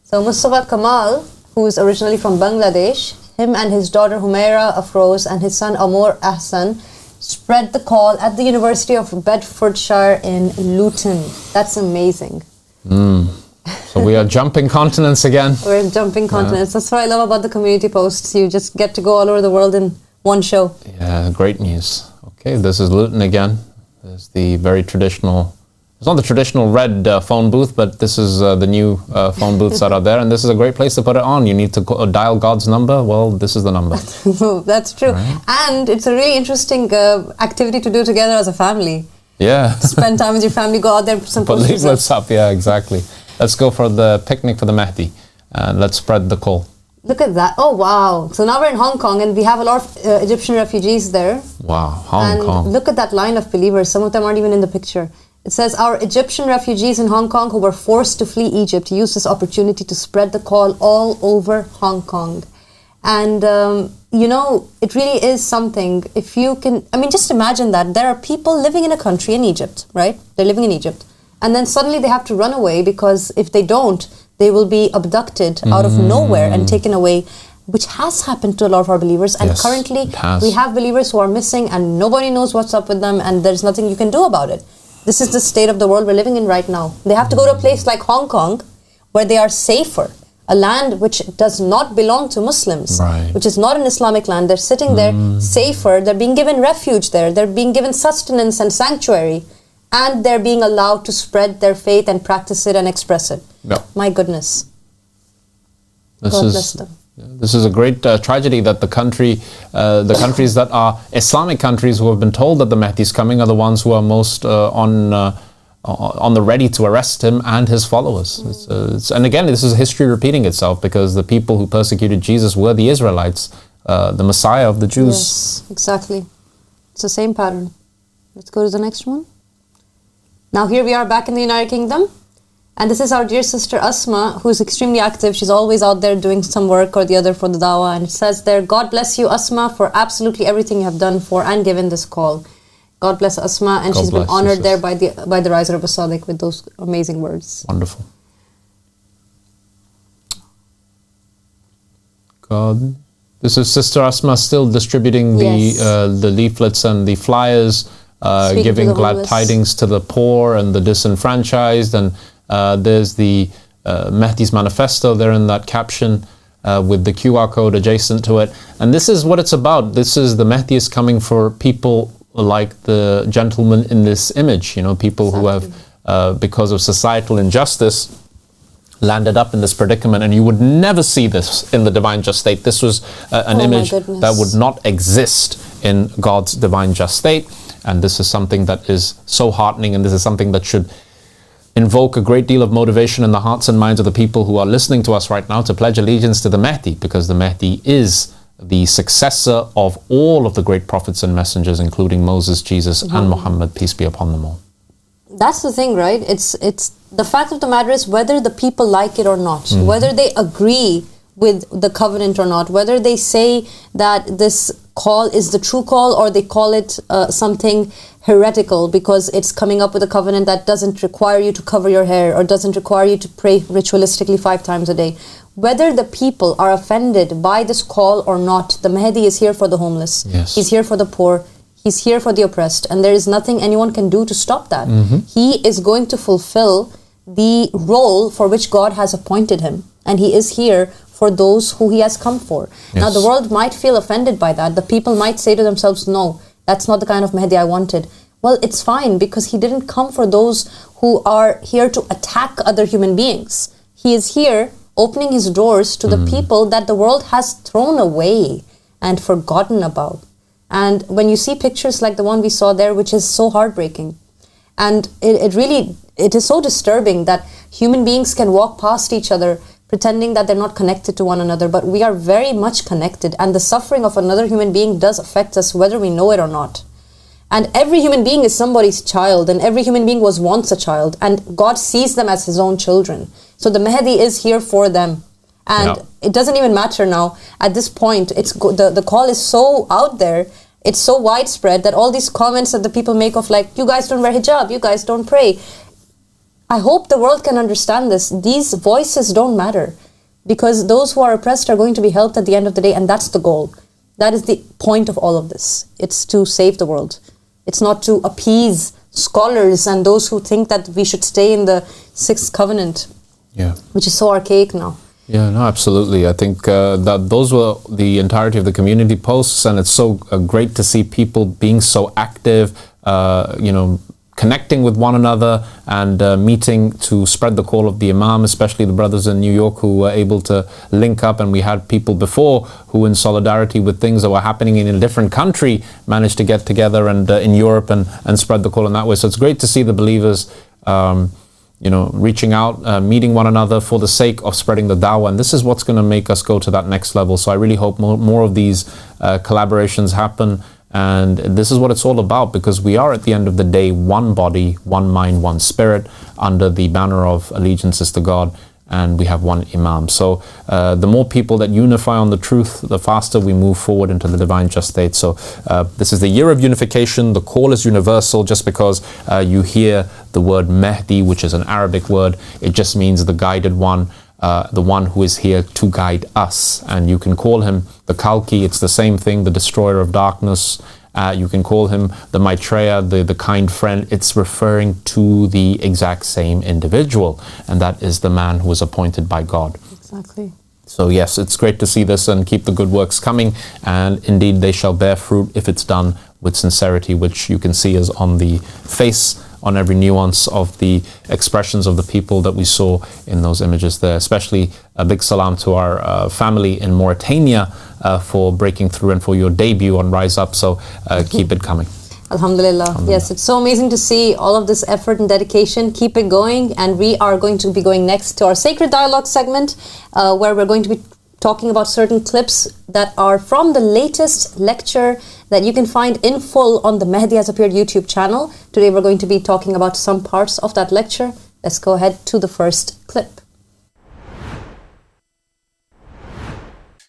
[SPEAKER 2] So Mustafa Kamal, who is originally from Bangladesh, him and his daughter Humaira Afroz and his son Amor Ahsan spread the call at the University of Bedfordshire in Luton. That's amazing.
[SPEAKER 3] So we are jumping continents again.
[SPEAKER 2] We're jumping continents. That's what I love about the community posts. You just get to go all over the world in one show.
[SPEAKER 3] Yeah, great news. Okay, this is Luton again. There's the very traditional, it's not the traditional red phone booth, but this is the new phone booths that are there, and this is a great place to put it on. You need to dial God's number. Well, this is the number.
[SPEAKER 2] That's true. Right. And it's a really interesting activity to do together as a family.
[SPEAKER 3] Yeah.
[SPEAKER 2] Spend time with your family, go out there, put some
[SPEAKER 3] put leaflets up. Yeah, exactly. Let's go for the picnic for the Mahdi, and let's spread the call.
[SPEAKER 2] Look at that. Oh, wow. So now we're in Hong Kong and we have a lot of Egyptian refugees there.
[SPEAKER 3] Wow, Hong Kong.
[SPEAKER 2] Look at that line of believers. Some of them aren't even in the picture. It says, our Egyptian refugees in Hong Kong who were forced to flee Egypt used this opportunity to spread the call all over Hong Kong. And, you know, it really is something. If you can, I mean, just imagine that. There are people living in a country in Egypt, right? They're living in Egypt. And then suddenly they have to run away because if they don't, they will be abducted out of nowhere and taken away, which has happened to a lot of our believers. And currently, we have believers who are missing and nobody knows what's up with them and there's nothing you can do about it. This is the state of the world we're living in right now. They have to go to a place like Hong Kong where they are safer, a land which does not belong to Muslims, which is not an Islamic land. They're sitting there safer. They're being given refuge there. They're being given sustenance and sanctuary. And they're being allowed to spread their faith and practice it and express it. My goodness.
[SPEAKER 3] This is a great tragedy that the countries that are Islamic countries who have been told that the Mahdi is coming are the ones who are most on the ready to arrest him and his followers. And again, this is history repeating itself because the people who persecuted Jesus were the Israelites, the Messiah of the Jews.
[SPEAKER 2] Yes, exactly. It's the same pattern. Let's go to the next one. Now here we are back in the United Kingdom. And this is our dear sister Asma, who is extremely active. She's always out there doing some work or the other for the dawah. And it says there, God bless you, Asma, for absolutely everything you have done for and given this call. God bless Asma. And she's been honored there by the Riser of As-Sadiq with those amazing words.
[SPEAKER 3] Wonderful. God. This is Sister Asma still distributing the leaflets and the flyers, giving glad tidings to the poor and the disenfranchised. And there's the Mahdi's manifesto there in that caption with the QR code adjacent to it. And this is what it's about. This is the Mahdi is coming for people like the gentleman in this image, you know, people who have, because of societal injustice, landed up in this predicament. And you would never see this in the divine just state. This was an image that would not exist in God's divine just state. And this is something that is so heartening, and this is something that should invoke a great deal of motivation in the hearts and minds of the people who are listening to us right now to pledge allegiance to the Mahdi, because the Mahdi is the successor of all of the great prophets and messengers, including Moses, Jesus, and Muhammad, peace be upon them all.
[SPEAKER 2] That's the thing, right? It's the fact of the matter is whether the people like it or not, whether they agree with the covenant or not, whether they say that this call is the true call or they call it something heretical because it's coming up with a covenant that doesn't require you to cover your hair or doesn't require you to pray ritualistically 5 times a day. Whether the people are offended by this call or not, the Mahdi is here for the homeless.
[SPEAKER 3] Yes.
[SPEAKER 2] He's here for the poor. He's here for the oppressed. And there is nothing anyone can do to stop that. He is going to fulfill the role for which God has appointed him. And he is here for those who he has come for.
[SPEAKER 3] Yes.
[SPEAKER 2] Now, the world might feel offended by that. The people might say to themselves, no, that's not the kind of Mahdi I wanted. Well, it's fine because he didn't come for those who are here to attack other human beings. He is here opening his doors to the people that the world has thrown away and forgotten about. And when you see pictures like the one we saw there, which is so heartbreaking, and it is so disturbing that human beings can walk past each other pretending that they're not connected to one another, but we are very much connected, and the suffering of another human being does affect us whether we know it or not. And every human being is somebody's child, and every human being was once a child, and God sees them as his own children. So the Mahdi is here for them. And it doesn't even matter now. At this point, the call is so out there, it's so widespread that all these comments that the people make of like, you guys don't wear hijab, you guys don't pray. I hope the world can understand this. These voices don't matter because those who are oppressed are going to be helped at the end of the day, and that's the goal. That is the point of all of this. It's to save the world. It's not to appease scholars and those who think that we should stay in the sixth covenant, which is so archaic now.
[SPEAKER 3] Yeah, no, absolutely. I think that those were the entirety of the community posts, and it's so great to see people being so active, connecting with one another and meeting to spread the call of the Imam, especially the brothers in New York who were able to link up. And we had people before who, in solidarity with things that were happening in a different country, managed to get together and in Europe and spread the call in that way. So it's great to see the believers reaching out, meeting one another for the sake of spreading the dawah. And this is what's going to make us go to that next level. So I really hope more of these collaborations happen. And this is what it's all about, because we are at the end of the day one body, one mind, one spirit, under the banner of allegiances to God, and we have one Imam. So the more people that unify on the truth, the faster we move forward into the divine just state. So this is the year of unification. The call is universal. Just because you hear the word Mahdi, which is an Arabic word, it just means the guided one. The one who is here to guide us. And you can call him the Kalki, it's the same thing, the destroyer of darkness. You can call him the Maitreya, the kind friend. It's referring to the exact same individual, and that is the man who was appointed by God.
[SPEAKER 2] Exactly.
[SPEAKER 3] So yes, it's great to see this, and keep the good works coming, and indeed they shall bear fruit if it's done with sincerity, which you can see is on the face, on every nuance of the expressions of the people that we saw in those images there. Especially a big salam to our family in Mauritania for breaking through and for your debut on Rise Up. So keep it coming.
[SPEAKER 2] Alhamdulillah. Yes, it's so amazing to see all of this effort and dedication. Keep it going. And we are going to be going next to our Sacred Dialogue segment, where we're going to be talking about certain clips that are from the latest lecture that you can find in full on the Mahdi Has Appeared YouTube channel. Today we're going to be talking about some parts of that lecture. Let's go ahead to the first clip.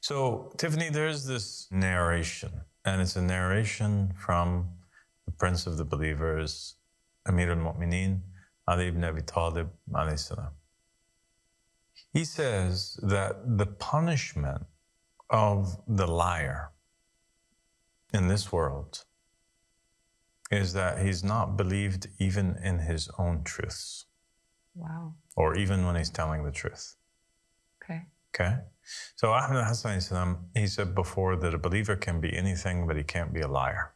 [SPEAKER 4] So, Tiffany, there's this narration, and it's a narration from the Prince of the Believers, Amir al-Mu'mineen, Ali ibn Abi Talib, alayhi salam. He says that the punishment of the liar in this world is that he's not believed even in his own truths.
[SPEAKER 2] Wow.
[SPEAKER 4] Or even when he's telling the truth. Okay? So Ahmad Hassan, he said before that a believer can be anything, but he can't be a liar.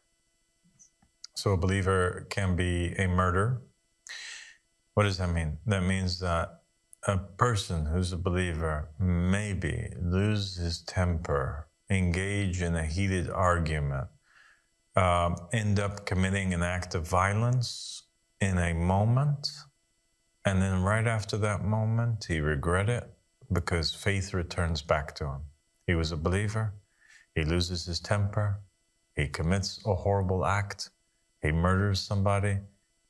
[SPEAKER 4] So a believer can be a murderer. What does that mean? That means that a person who's a believer maybe lose his temper, engage in a heated argument, end up committing an act of violence in a moment, and then right after that moment, he regret it because faith returns back to him. He was a believer, he loses his temper, he commits a horrible act, he murders somebody,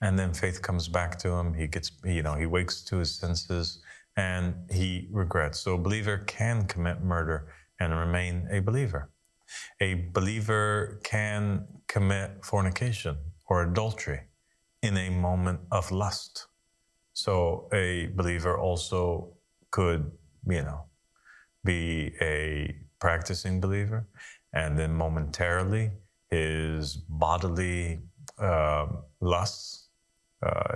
[SPEAKER 4] and then faith comes back to him. He gets, he wakes to his senses, and he regrets. So a believer can commit murder and remain a believer. A believer can commit fornication or adultery in a moment of lust. So a believer also could, be a practicing believer, and then momentarily his bodily lusts,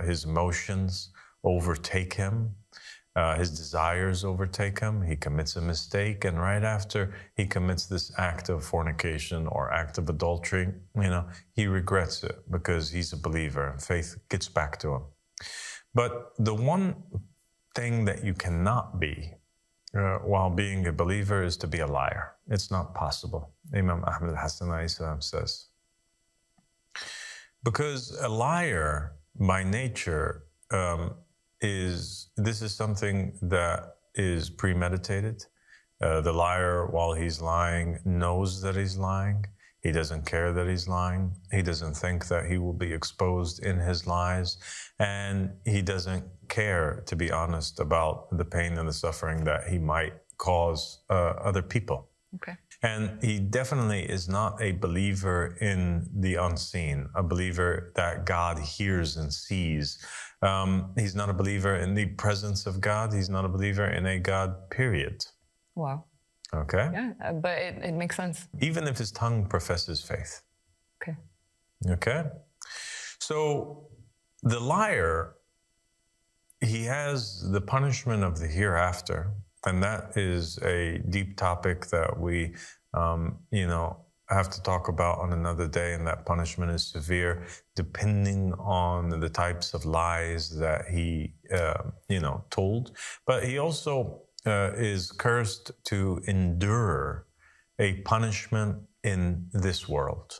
[SPEAKER 4] his emotions overtake him, his desires overtake him, he commits a mistake, and right after he commits this act of fornication or act of adultery, he regrets it because he's a believer and faith gets back to him. But the one thing that you cannot be while being a believer is to be a liar. It's not possible. Imam Ahmad al-Hassan says. Because a liar by nature is something that is premeditated. The liar, while he's lying, knows that he's lying. He doesn't care that he's lying. He doesn't think that he will be exposed in his lies. And he doesn't care, to be honest, about the pain and the suffering that he might cause other people.
[SPEAKER 5] Okay.
[SPEAKER 4] And he definitely is not a believer in the unseen, a believer that God hears and sees. He's not a believer in the presence of God. He's not a believer in a God, period.
[SPEAKER 5] Wow.
[SPEAKER 4] Okay?
[SPEAKER 5] Yeah, but it makes sense.
[SPEAKER 4] Even if his tongue professes faith.
[SPEAKER 5] Okay.
[SPEAKER 4] Okay? So the liar, he has the punishment of the hereafter. And that is a deep topic that we, have to talk about on another day. And that punishment is severe, depending on the types of lies that he, told. But he also is cursed to endure a punishment in this world.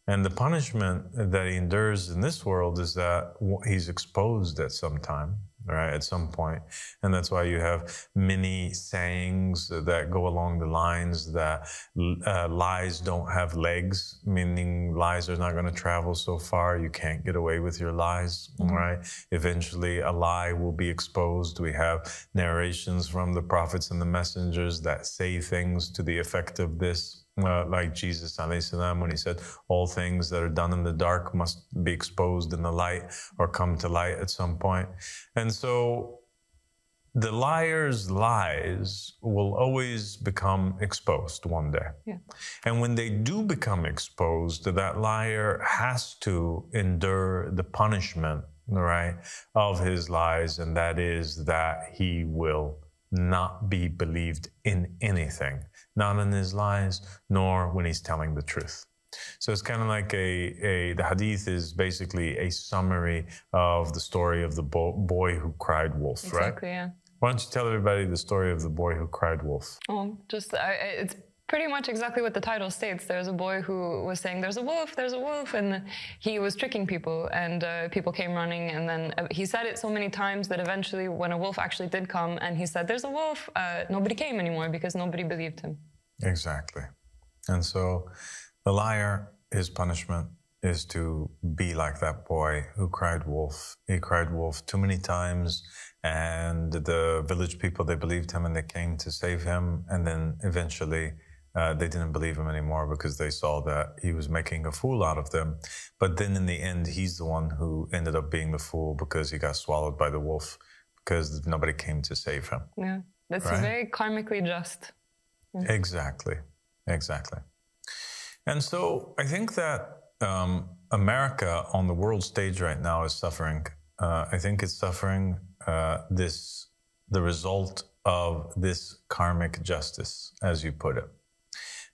[SPEAKER 4] And the punishment that he endures in this world is that he's exposed at some time, right, at some point. And that's why you have many sayings that go along the lines that lies don't have legs, meaning lies are not going to travel so far. You can't get away with your lies, right? Eventually, a lie will be exposed. We have narrations from the prophets and the messengers that say things to the effect of this. Like Jesus ﷺ, when he said, all things that are done in the dark must be exposed in the light or come to light at some point. And so the liar's lies will always become exposed one day.
[SPEAKER 5] Yeah.
[SPEAKER 4] And when they do become exposed, that liar has to endure the punishment, right, of his lies, and that is that he will not be believed in anything, not in his lies, nor when he's telling the truth. So it's kind of like the hadith is basically a summary of the story of the boy who cried wolf, right?
[SPEAKER 5] Exactly, yeah.
[SPEAKER 4] Why don't you tell everybody the story of the boy who cried wolf?
[SPEAKER 5] Oh, it's pretty much exactly what the title states. There's a boy who was saying, there's a wolf, and he was tricking people, and people came running, and then he said it so many times that eventually when a wolf actually did come and he said, there's a wolf, nobody came anymore because nobody believed him.
[SPEAKER 4] Exactly. And so the liar, his punishment is to be like that boy who cried wolf. He cried wolf too many times, and the village people, they believed him and they came to save him, and then eventually they didn't believe him anymore because they saw that he was making a fool out of them. But then in the end, he's the one who ended up being the fool because he got swallowed by the wolf because nobody came to save him.
[SPEAKER 5] Yeah, that's
[SPEAKER 4] right?
[SPEAKER 5] very karmically just. Yeah.
[SPEAKER 4] Exactly. And so I think that America on the world stage right now is suffering. I think it's suffering the result of this karmic justice, as you put it.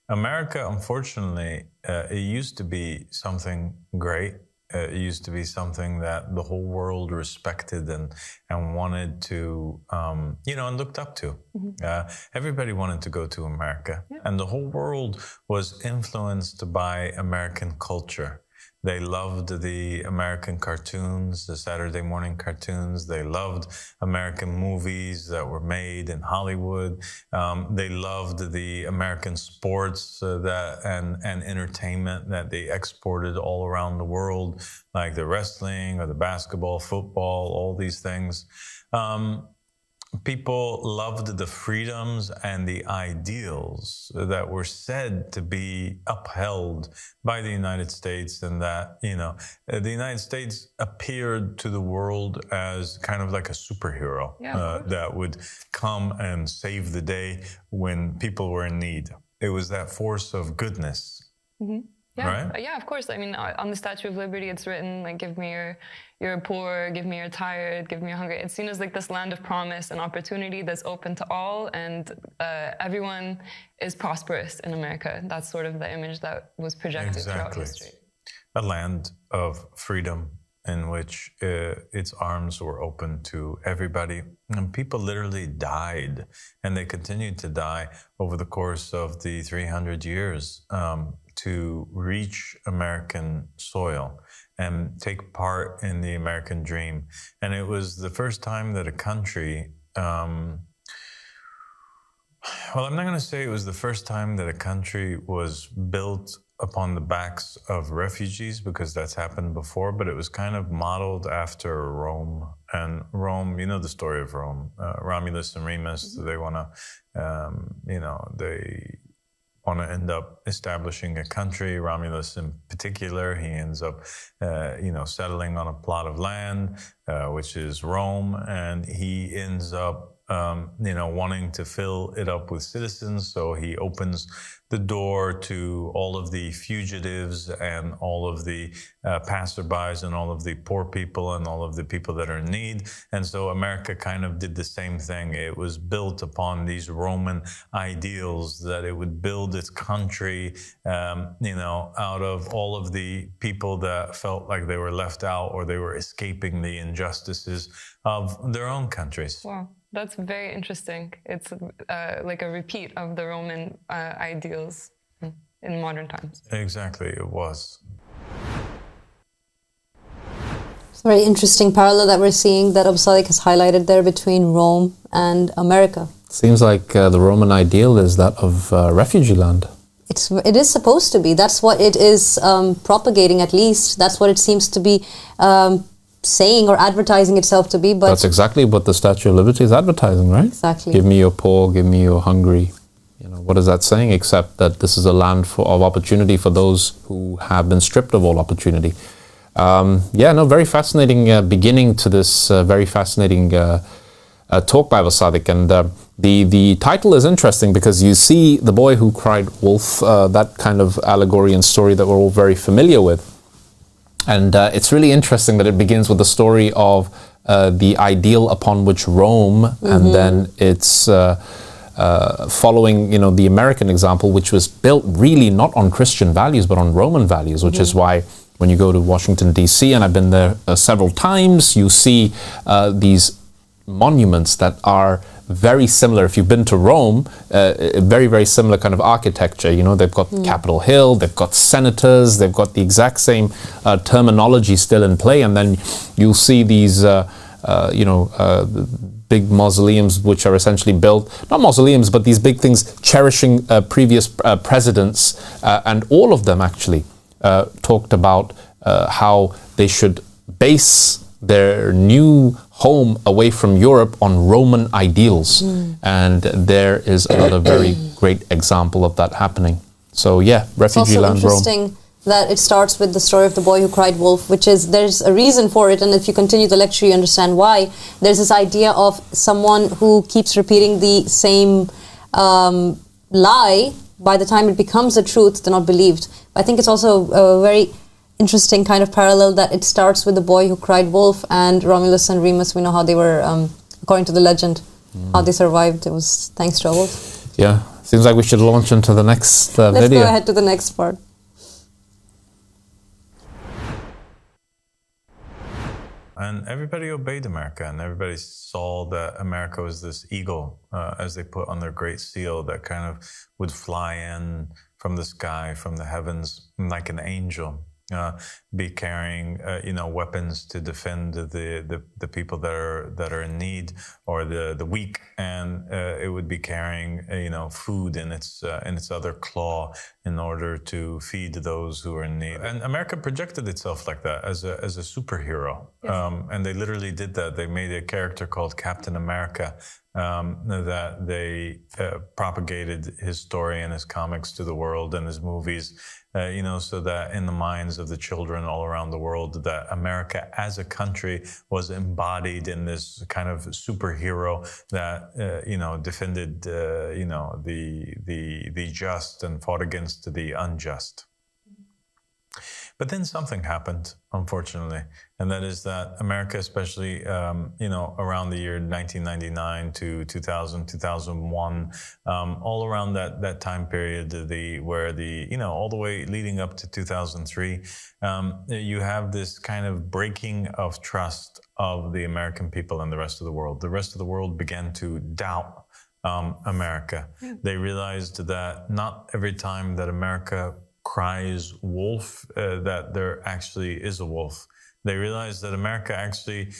[SPEAKER 4] America, unfortunately, it used to be something great. It used to be something that the whole world respected and wanted to, and looked up to. Mm-hmm. Everybody wanted to go to America. Yeah. And the whole world was influenced by American culture. They loved the American cartoons, the Saturday morning cartoons. They loved American movies that were made in Hollywood. They loved the American sports and entertainment that they exported all around the world, like the wrestling or the basketball, football, all these things. people loved the freedoms and the ideals that were said to be upheld by the United States, and that, the United States appeared to the world as kind of like a superhero that would come and save the day when people were in need. It was that force of goodness.
[SPEAKER 5] Mm-hmm. Yeah,
[SPEAKER 4] right?
[SPEAKER 5] Yeah, of course. I mean, on the Statue of Liberty, it's written like, "Give me your poor, give me your tired, give me your hungry." It's seen as like this land of promise and opportunity that's open to all, and everyone is prosperous in America. That's sort of the image that was projected throughout history.
[SPEAKER 4] A land of freedom in which its arms were open to everybody. And people literally died, and they continued to die over the course of the 300 years to reach American soil and take part in the American dream. And it was the first time that a country, well, I'm not going to say it was the first time that a country was built upon the backs of refugees, because that's happened before, but it was kind of modeled after Rome. And Rome, you know the story of Rome. Romulus and Remus, they want to, they want to end up establishing a country. Romulus in particular, he ends up, settling on a plot of land, which is Rome, and he ends up, wanting to fill it up with citizens. So he opens the door to all of the fugitives and all of the passerbys and all of the poor people and all of the people that are in need. And so America kind of did the same thing. It was built upon these Roman ideals that it would build its country, out of all of the people that felt like they were left out or they were escaping the injustices of their own countries.
[SPEAKER 5] Wow. That's very interesting. It's like a repeat of the Roman ideals in modern times.
[SPEAKER 4] Exactly, it was.
[SPEAKER 2] It's a very interesting parallel that we're seeing that Abu Sadiq has highlighted there between Rome and America.
[SPEAKER 3] Seems like the Roman ideal is that of refugee land.
[SPEAKER 2] It is supposed to be. That's what it is propagating, at least. That's what it seems to be saying or advertising itself to be. But
[SPEAKER 3] that's exactly what the Statue of Liberty is advertising, right?
[SPEAKER 2] Exactly.
[SPEAKER 3] Give me your poor, give me your hungry. What is that saying except that this is a land of opportunity for those who have been stripped of all opportunity. Very fascinating beginning to this very fascinating talk by Abu Sadiq. And the title is interesting because you see the boy who cried wolf, that kind of allegory and story that we're all very familiar with. And it's really interesting that it begins with the story of the ideal upon which Rome, and then it's following, the American example, which was built really not on Christian values, but on Roman values, which is why when you go to Washington, D.C., and I've been there several times, you see these monuments that are very similar. If you've been to Rome, very, very similar kind of architecture. They've got Capitol Hill, they've got senators, they've got the exact same terminology still in play. And then you'll see these, big mausoleums, which are essentially built, not mausoleums, but these big things cherishing previous presidents. And all of them actually talked about how they should base their new home away from Europe on Roman ideals. And there is another very great example of that happening. So refugee land, Rome.
[SPEAKER 2] It's also interesting that it starts with the story of the boy who cried wolf, which is, there's a reason for it, and if you continue the lecture you understand why. There's this idea of someone who keeps repeating the same lie. By the time it becomes the truth, they're not believed. I think it's also a very interesting kind of parallel that it starts with the boy who cried wolf, and Romulus and Remus, we know how they were, according to the legend, how they survived. It was thanks to a wolf.
[SPEAKER 3] Yeah, seems like we should launch into the next video.
[SPEAKER 2] Let's go ahead to the next part.
[SPEAKER 4] And everybody obeyed America, and everybody saw that America was this eagle, as they put on their great seal, that kind of would fly in from the sky, from the heavens, like an angel. Be carrying, weapons to defend the people that are in need, or the weak, and it would be carrying, food in its other claw in order to feed those who are in need. And America projected itself like that as a superhero, and they literally did that. They made a character called Captain America that they propagated his story and his comics to the world and his movies, so that in the minds of the children all around the world, that America as a country was embodied in this kind of superhero that, defended, the just and fought against the unjust. But then something happened, unfortunately, and that is that America, especially, around the year 1999 to 2000, 2001, all around that time period, all the way leading up to 2003, you have this kind of breaking of trust of the American people and the rest of the world. The rest of the world began to doubt America. Yeah. They realized that not every time that America cries wolf, that there actually is a wolf. They realized that America actually,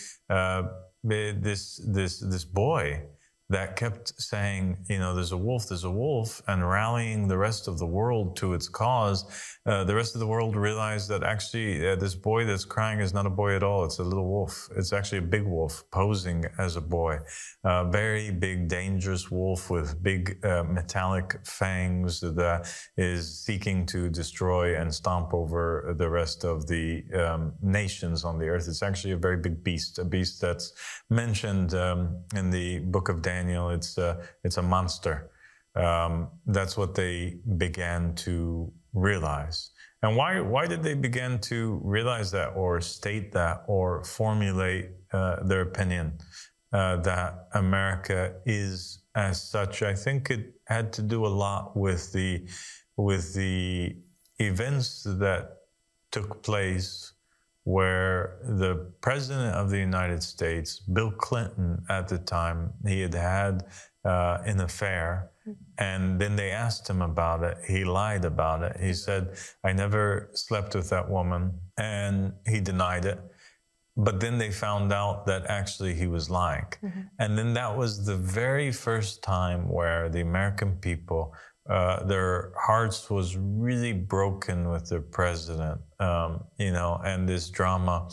[SPEAKER 4] this boy that kept saying, there's a wolf, and rallying the rest of the world to its cause, the rest of the world realized that actually this boy that's crying is not a boy at all. It's a little wolf. It's actually a big wolf posing as a boy. A very big, dangerous wolf with big metallic fangs that is seeking to destroy and stomp over the rest of the nations on the earth. It's actually a very big beast, a beast that's mentioned in the book of Daniel. It's a monster. That's what they began to realize. And why did they begin to realize that, or state that, or formulate their opinion that America is as such? I think it had to do a lot with the events that took place, where the President of the United States, Bill Clinton at the time, he had an affair, and then they asked him about it. He lied about it. He said, I never slept with that woman, and he denied it. But then they found out that actually he was lying. Mm-hmm. And then that was the very first time where the American people, their hearts was really broken with their president, and this drama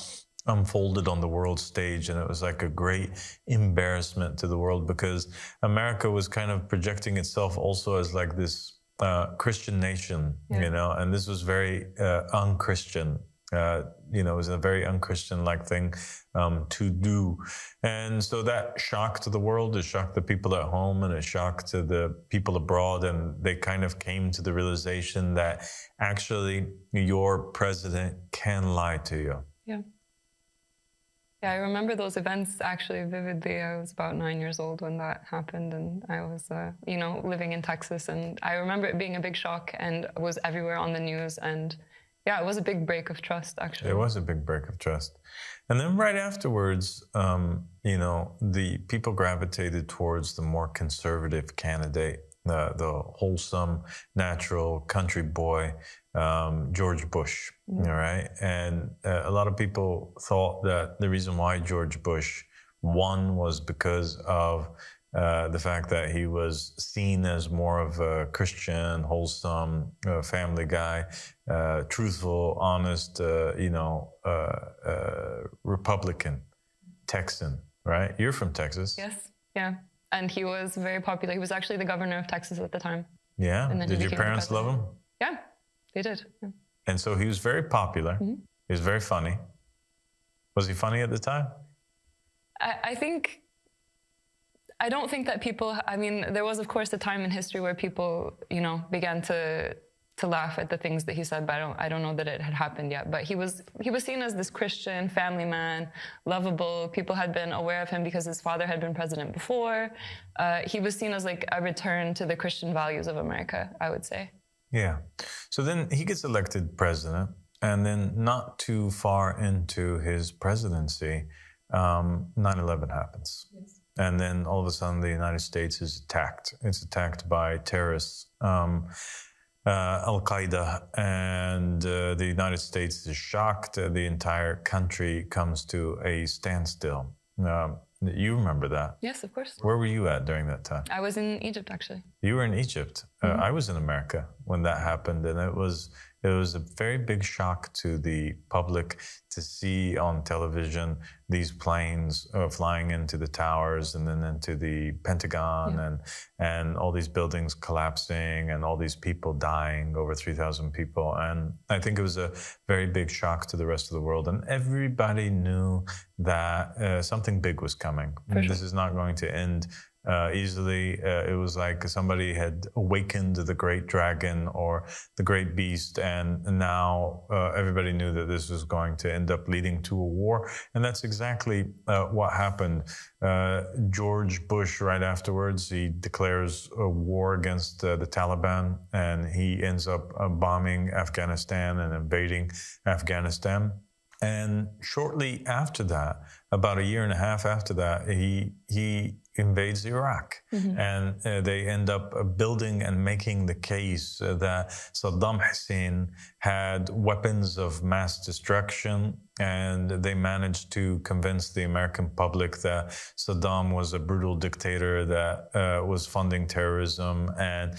[SPEAKER 4] unfolded on the world stage, and it was like a great embarrassment to the world, because America was kind of projecting itself also as like this Christian nation, and this was very unchristian. It was a very unchristian-like thing to do. And so that shocked the world, it shocked the people at home, and it shocked the people abroad, and they kind of came to the realization that actually your president can lie to you.
[SPEAKER 5] Yeah. Yeah, I remember those events actually vividly. I was about 9 years old when that happened, and I was, living in Texas, and I remember it being a big shock, and it was everywhere on the news, and yeah, it was a big break of trust, actually.
[SPEAKER 4] It was a big break of trust. And then right afterwards, the people gravitated towards the more conservative candidate, the wholesome, natural country boy, George Bush, all right? And a lot of people thought that the reason why George Bush won was because of the fact that he was seen as more of a Christian, wholesome, family guy, truthful, honest, Republican, Texan, right? You're from Texas.
[SPEAKER 5] Yes, yeah. And he was very popular. He was actually the governor of Texas at the time.
[SPEAKER 4] Yeah? Did your parents love him?
[SPEAKER 5] Yeah, they did. Yeah.
[SPEAKER 4] And so he was very popular. Mm-hmm. He was very funny. Was he funny at the time?
[SPEAKER 5] I don't think that people, there was, of course, a time in history where people, began to laugh at the things that he said, but I don't know that it had happened yet. But he was seen as this Christian family man, lovable. People had been aware of him because his father had been president before. He was seen as like a return to the Christian values of America, I would say.
[SPEAKER 4] Yeah. So then he gets elected president, and then not too far into his presidency, 9/11 happens. Yes. And then all of a sudden, the United States is attacked. It's attacked by terrorists, Al-Qaeda, and the United States is shocked. The entire country comes to a standstill. You remember that?
[SPEAKER 5] Yes, of course.
[SPEAKER 4] Where were you at during that time?
[SPEAKER 5] I was in Egypt, actually.
[SPEAKER 4] You were in Egypt. I was in America when that happened, and it it was a very big shock to the public to see on television these planes flying into the towers and then into the Pentagon and all these buildings collapsing and all these people dying, over 3,000 people. And I think it was a very big shock to the rest of the world. And everybody knew that something big was coming. Sure. This is not going to end easily. It was like somebody had awakened the great dragon or the great beast, and now everybody knew that this was going to end up leading to a war. And that's exactly what happened. George Bush, right afterwards, he declares a war against the Taliban, and he ends up bombing Afghanistan and invading Afghanistan. And shortly after that, about a year and a half after that, he invades Iraq. And they end up building and making the case that Saddam Hussein had weapons of mass destruction, and they managed to convince the American public that Saddam was a brutal dictator that was funding terrorism and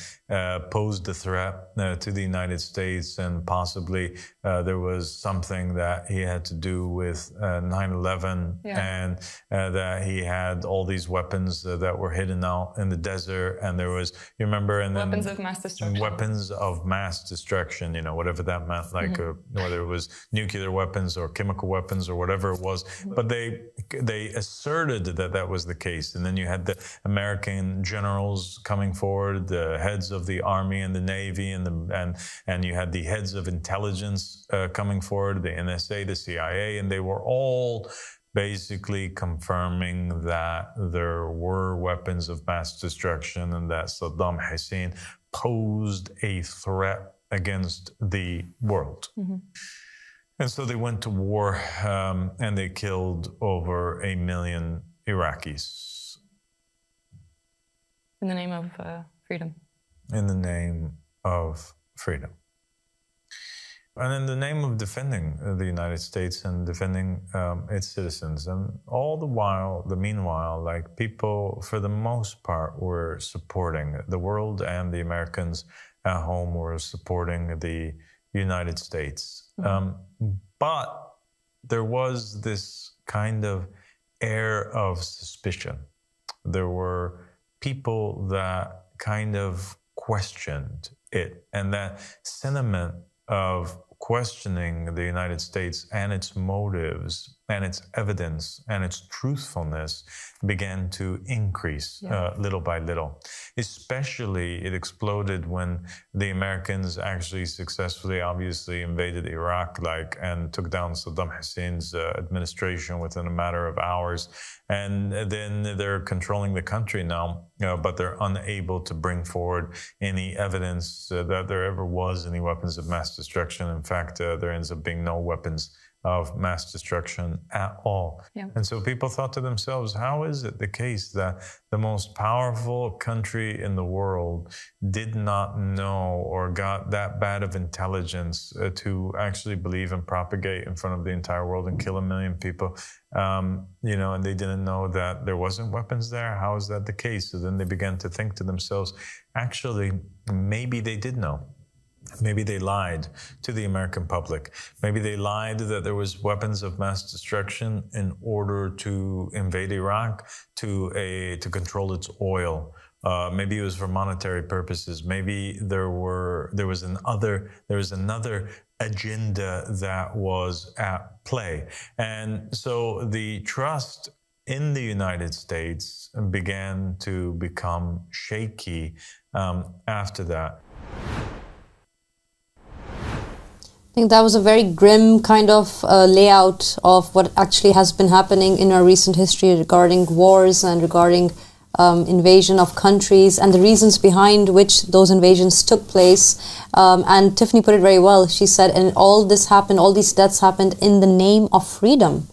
[SPEAKER 4] posed a threat to the United States, and possibly there was something that he had to do with 9/11, and that he had all these weapons that were hidden out in the desert, and there was, you remember, and then
[SPEAKER 5] weapons of mass destruction.
[SPEAKER 4] Weapons of mass destruction, you know, whatever that meant, like whether it was nuclear weapons or chemical weapons or whatever it was. But they asserted that that was the case, and then you had the American generals coming forward, the heads of the Army and the Navy, and you had the heads of intelligence coming forward, the NSA, the CIA, and they were all basically confirming that there were weapons of mass destruction and that Saddam Hussein posed a threat against the world. And so they went to war, and they killed over 1 million Iraqis.
[SPEAKER 5] In the name of freedom.
[SPEAKER 4] In the name of freedom. And in the name of defending the United States and defending its citizens. And all the while, meanwhile, like, people, for the most part, were supporting the world, and the Americans at home were supporting the United States. But there was this kind of air of suspicion. There were people that kind of questioned it, and that sentiment of questioning the United States and its motives and its evidence and its truthfulness began to increase little by little. Especially it exploded when the Americans actually successfully, obviously, invaded Iraq, and took down Saddam Hussein's administration within a matter of hours. And then they're controlling the country now, but they're unable to bring forward any evidence that there ever was any weapons of mass destruction. In fact, there ends up being no weapons of mass destruction at all. And so people thought to themselves, how is it the case that the most powerful country in the world did not know or got that bad of intelligence to actually believe and propagate in front of the entire world and kill 1 million people, and they didn't know that there wasn't weapons there? How is that the case? So then they began to think to themselves, actually, maybe they did know. Maybe they lied to the American public. Maybe they lied that there was weapons of mass destruction in order to invade Iraq, to control its oil. Maybe it was for monetary purposes. Maybe there was another agenda that was at play. And so the trust in the United States began to become shaky after that.
[SPEAKER 2] I think that was a very grim kind of layout of what actually has been happening in our recent history regarding wars and regarding invasion of countries and the reasons behind which those invasions took place. And Tiffany put it very well. She said, and all this happened, all these deaths happened in the name of freedom,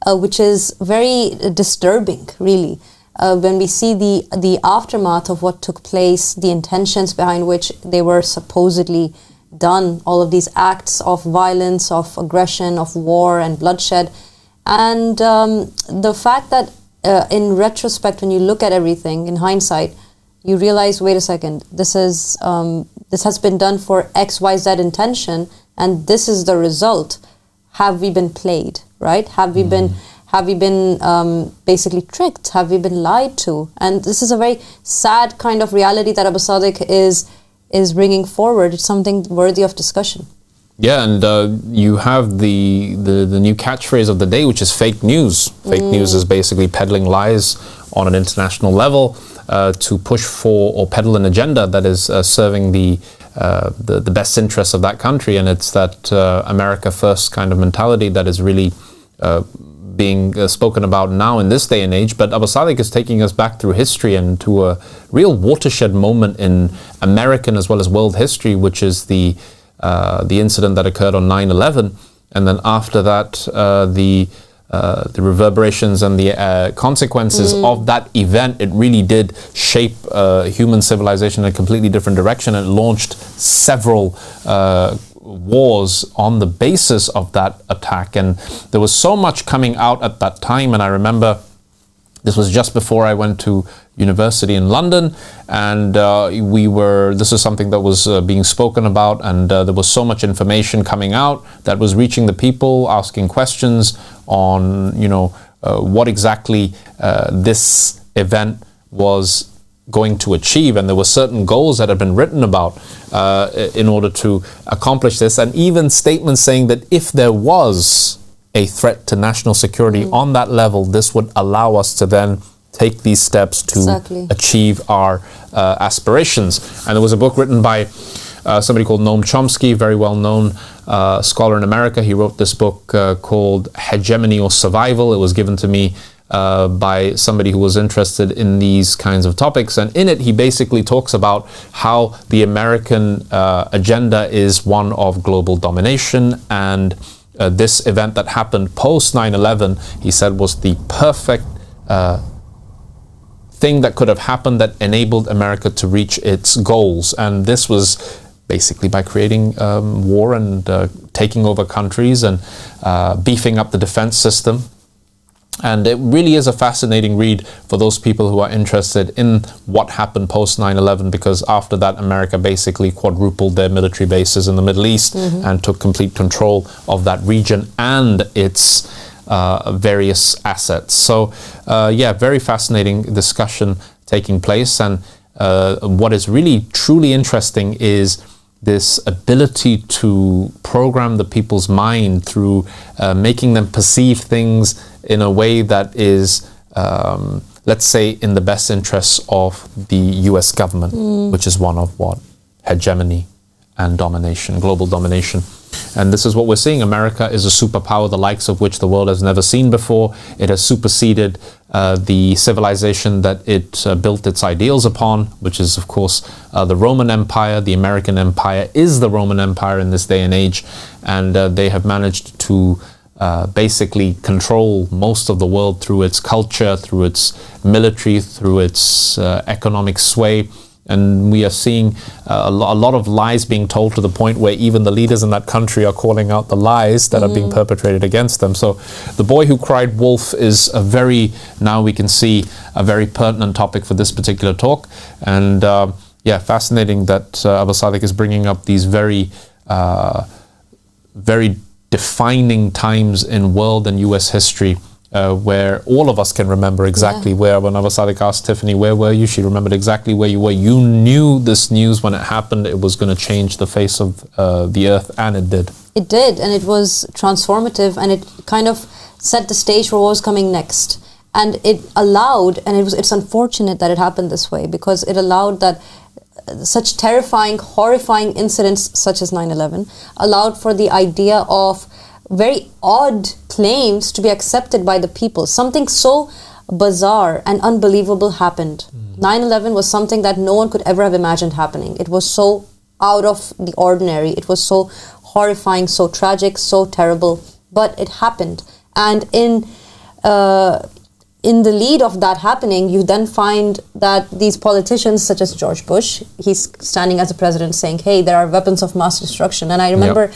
[SPEAKER 2] which is very disturbing, really. When we see the aftermath of what took place, the intentions behind which they were supposedly done, all of these acts of violence, of aggression, of war and bloodshed. And the fact that in retrospect, when you look at everything in hindsight, you realize, wait a second, this has been done for XYZ intention, and this is the result. Have we been played, right? Have we been basically tricked? Have we been lied to? And this is a very sad kind of reality that Abu Sadiq is bringing forward. It's something worthy of discussion.
[SPEAKER 3] Yeah, and you have the new catchphrase of the day, which is fake news. Fake news is basically peddling lies on an international level to push for or peddle an agenda that is serving the best interests of that country. And it's that America first kind of mentality that is really being spoken about now in this day and age. But Abu Sadiq is taking us back through history and to a real watershed moment in American as well as world history, which is the incident that occurred on 9/11, and then after that, the reverberations and the consequences of that event. It really did shape human civilization in a completely different direction. It launched several wars on the basis of that attack, and there was so much coming out at that time. And I remember this was just before I went to university in London, and this is something that was being spoken about, and there was so much information coming out that was reaching the people, asking questions on, what exactly this event was going to achieve, and there were certain goals that had been written about in order to accomplish this, and even statements saying that if there was a threat to national security on that level, this would allow us to then take these steps to achieve our aspirations. And there was a book written by somebody called Noam Chomsky, very well-known scholar in America. He wrote this book called Hegemony or Survival. It was given to me by somebody who was interested in these kinds of topics. And in it, he basically talks about how the American agenda is one of global domination, and this event that happened post 9/11, he said, was the perfect thing that could have happened that enabled America to reach its goals. And this was basically by creating war and taking over countries and beefing up the defense system. And it really is a fascinating read for those people who are interested in what happened post 9/11, because after that, America basically quadrupled their military bases in the Middle East and took complete control of that region and its various assets. So, very fascinating discussion taking place. And what is really truly interesting is this ability to program the people's mind through making them perceive things in a way that is, let's say, in the best interests of the US government, which is one of what? Hegemony and domination, global domination. And this is what we're seeing. America is a superpower, the likes of which the world has never seen before. It has superseded the civilization that it built its ideals upon, which is, of course, the Roman Empire. The American Empire is the Roman Empire in this day and age. And they have managed to basically control most of the world through its culture, through its military, through its economic sway. And we are seeing a lot of lies being told, to the point where even the leaders in that country are calling out the lies that are being perpetrated against them. So the boy who cried wolf is now we can see, a very pertinent topic for this particular talk. And fascinating that Abu Sadiq is bringing up these very defining times in world and US history, where all of us can remember exactly where. When Abu Sadiq asked Tiffany, where were you? She remembered exactly where you were. You knew this news when it happened. It was going to change the face of the earth, and it did.
[SPEAKER 2] It did, and it was transformative, and it kind of set the stage for what was coming next. And it allowed, and it's unfortunate that it happened this way, because it allowed that such terrifying, horrifying incidents such as 9/11 allowed for the idea of very odd claims to be accepted by the people. Something so bizarre and unbelievable happened. 9/11 was something that no one could ever have imagined happening. It was so out of the ordinary. It was so horrifying, so tragic, so terrible. But it happened. And in the lead of that happening, you then find that these politicians, such as George Bush, he's standing as a president saying, hey, there are weapons of mass destruction. And I remember,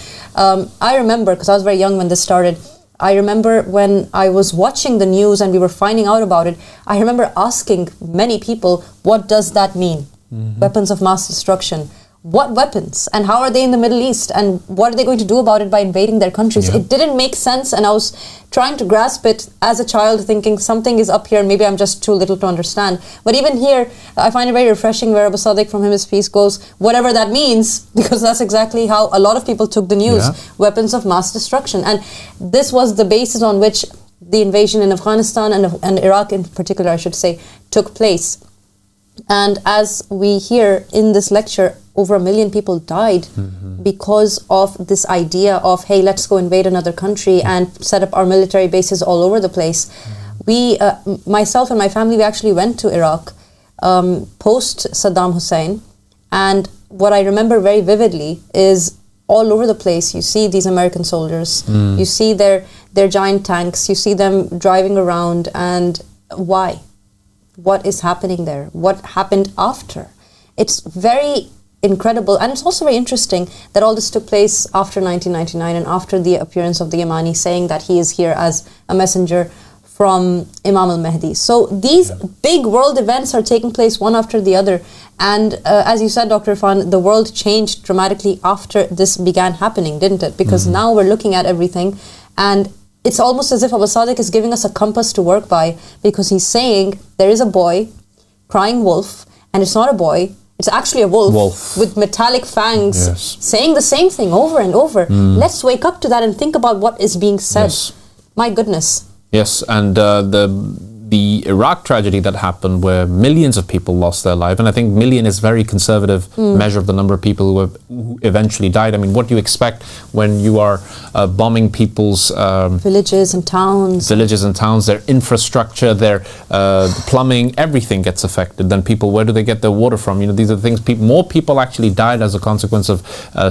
[SPEAKER 2] because I was very young when this started, I remember when I was watching the news and we were finding out about it, I remember asking many people, what does that mean? Weapons of mass destruction. What weapons? And how are they in the Middle East? And what are they going to do about it by invading their countries? It didn't make sense, and I was trying to grasp it as a child, thinking something is up here, and maybe I'm just too little to understand. But even here, I find it very refreshing where Abu Sadiq, from him his peace, goes, whatever that means, because that's exactly how a lot of people took the news, weapons of mass destruction. And this was the basis on which the invasion in Afghanistan and Iraq in particular, I should say, took place. And as we hear in this lecture, over 1 million people died because of this idea of, hey, let's go invade another country and set up our military bases all over the place. We, myself and my family, we actually went to Iraq post Saddam Hussein. And what I remember very vividly is all over the place, you see these American soldiers, you see their giant tanks, you see them driving around, and why? What is happening there? What happened after? It's very incredible, and it's also very interesting that all this took place after 1999 and after the appearance of the Yamani saying that he is here as a messenger from Imam al-Mahdi. So these big world events are taking place one after the other, and as you said, Dr. Irfan, the world changed dramatically after this began happening, didn't it? Because now we're looking at everything, and it's almost as if Abu Sadiq is giving us a compass to work by, because he's saying there is a boy crying wolf, and it's not a boy, it's actually a wolf. With metallic fangs, saying the same thing over and over. Let's wake up to that and think about what is being said. My goodness.
[SPEAKER 3] Yes, and the Iraq tragedy that happened, where millions of people lost their life, and I think million is very conservative measure of the number of people who eventually died. I mean, what do you expect when you are bombing people's
[SPEAKER 2] villages and towns,
[SPEAKER 3] their infrastructure, their plumbing, everything gets affected. Then people, where do they get their water from? You know, these are the things. More people actually died as a consequence of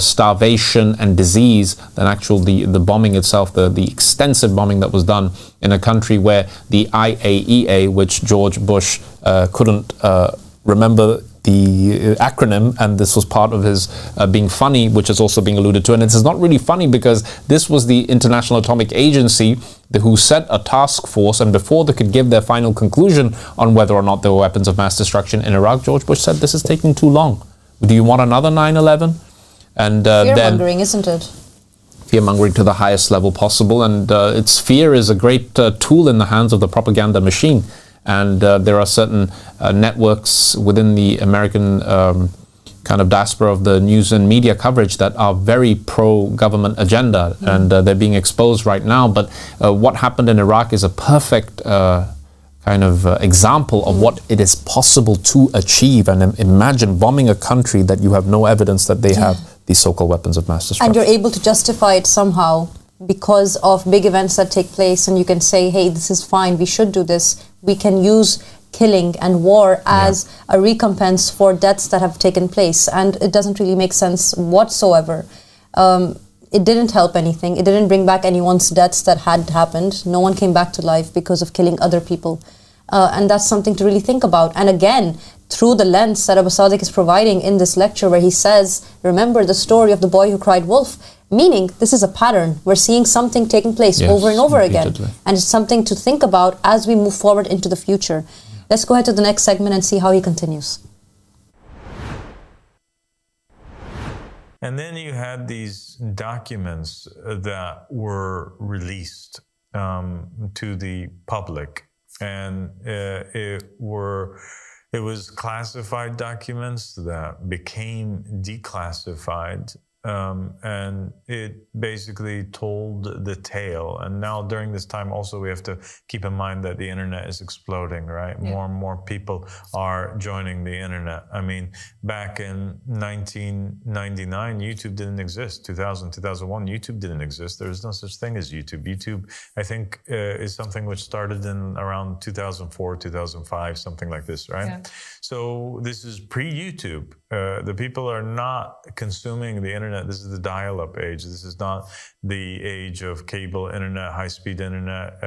[SPEAKER 3] starvation and disease than the bombing itself, the extensive bombing that was done in a country where the IAEA, which George Bush couldn't remember the acronym, and this was part of his being funny, which is also being alluded to. And it's not really funny, because this was the International Atomic Agency who set a task force, and before they could give their final conclusion on whether or not there were weapons of mass destruction in Iraq, George Bush said, this is taking too long. Do you want another 9/11? And
[SPEAKER 2] fear-mongering, isn't it?
[SPEAKER 3] Fear-mongering to the highest level possible, and fear is a great tool in the hands of the propaganda machine. And there are certain networks within the American kind of diaspora of the news and media coverage that are very pro-government agenda, and they're being exposed right now. But what happened in Iraq is a perfect kind of example of what it is possible to achieve. And imagine bombing a country that you have no evidence that they have these so-called weapons of mass destruction.
[SPEAKER 2] And you're able to justify it somehow because of big events that take place, and you can say, hey, this is fine, we should do this. We can use killing and war as a recompense for deaths that have taken place, and it doesn't really make sense whatsoever. It didn't help anything. It didn't bring back anyone's deaths that had happened. No one came back to life because of killing other people. And that's something to really think about. And again, through the lens that Abu Sadiq is providing in this lecture, where he says, remember the story of the boy who cried wolf, meaning this is a pattern. We're seeing something taking place over and over again. And it's something to think about as we move forward into the future. Let's go ahead to the next segment and see how he continues.
[SPEAKER 4] And then you had these documents that were released to the public, and it was classified documents that became declassified, and it basically told the tale. And now during this time also we have to keep in mind that the internet is exploding, right? Yeah. More and more people are joining the internet. I mean, back in 1999, YouTube didn't exist. 2000, 2001, YouTube didn't exist. There was no such thing as YouTube. YouTube, I think, is something which started in around 2004, 2005, something like this, right? Yeah. So this is pre-YouTube. The people are not consuming the internet internet. This is the dial-up age. This is not the age of cable internet, high-speed internet.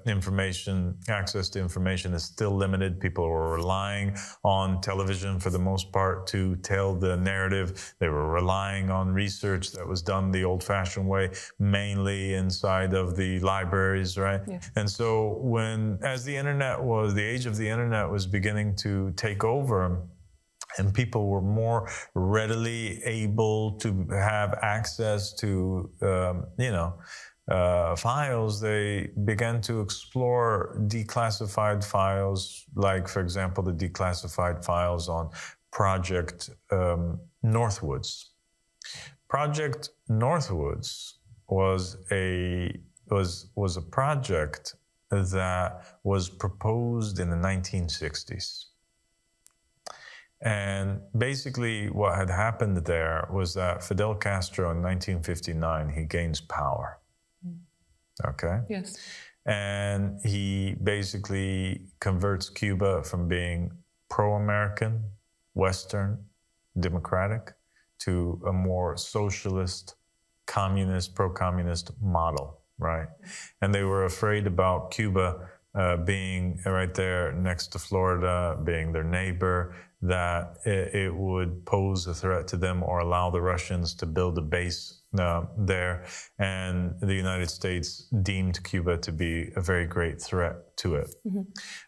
[SPEAKER 4] Information, access to information is still limited. People were relying on television for the most part to tell the narrative. They were relying on research that was done the old-fashioned way, mainly inside of the libraries, right? Yeah. And so as the age of the internet was beginning to take over, and people were more readily able to have access to, files, they began to explore declassified files, like, for example, the declassified files on Project Northwoods. Project Northwoods was a project that was proposed in the 1960s. And basically what had happened there was that Fidel Castro in 1959, he gains power. Okay?
[SPEAKER 5] Yes.
[SPEAKER 4] And he basically converts Cuba from being pro-American, Western, democratic, to a more socialist, communist, pro-communist model, right? And they were afraid about Cuba being right there next to Florida, being their neighbor, that it would pose a threat to them or allow the Russians to build a base there. And the United States deemed Cuba to be a very great threat to it. Mm-hmm.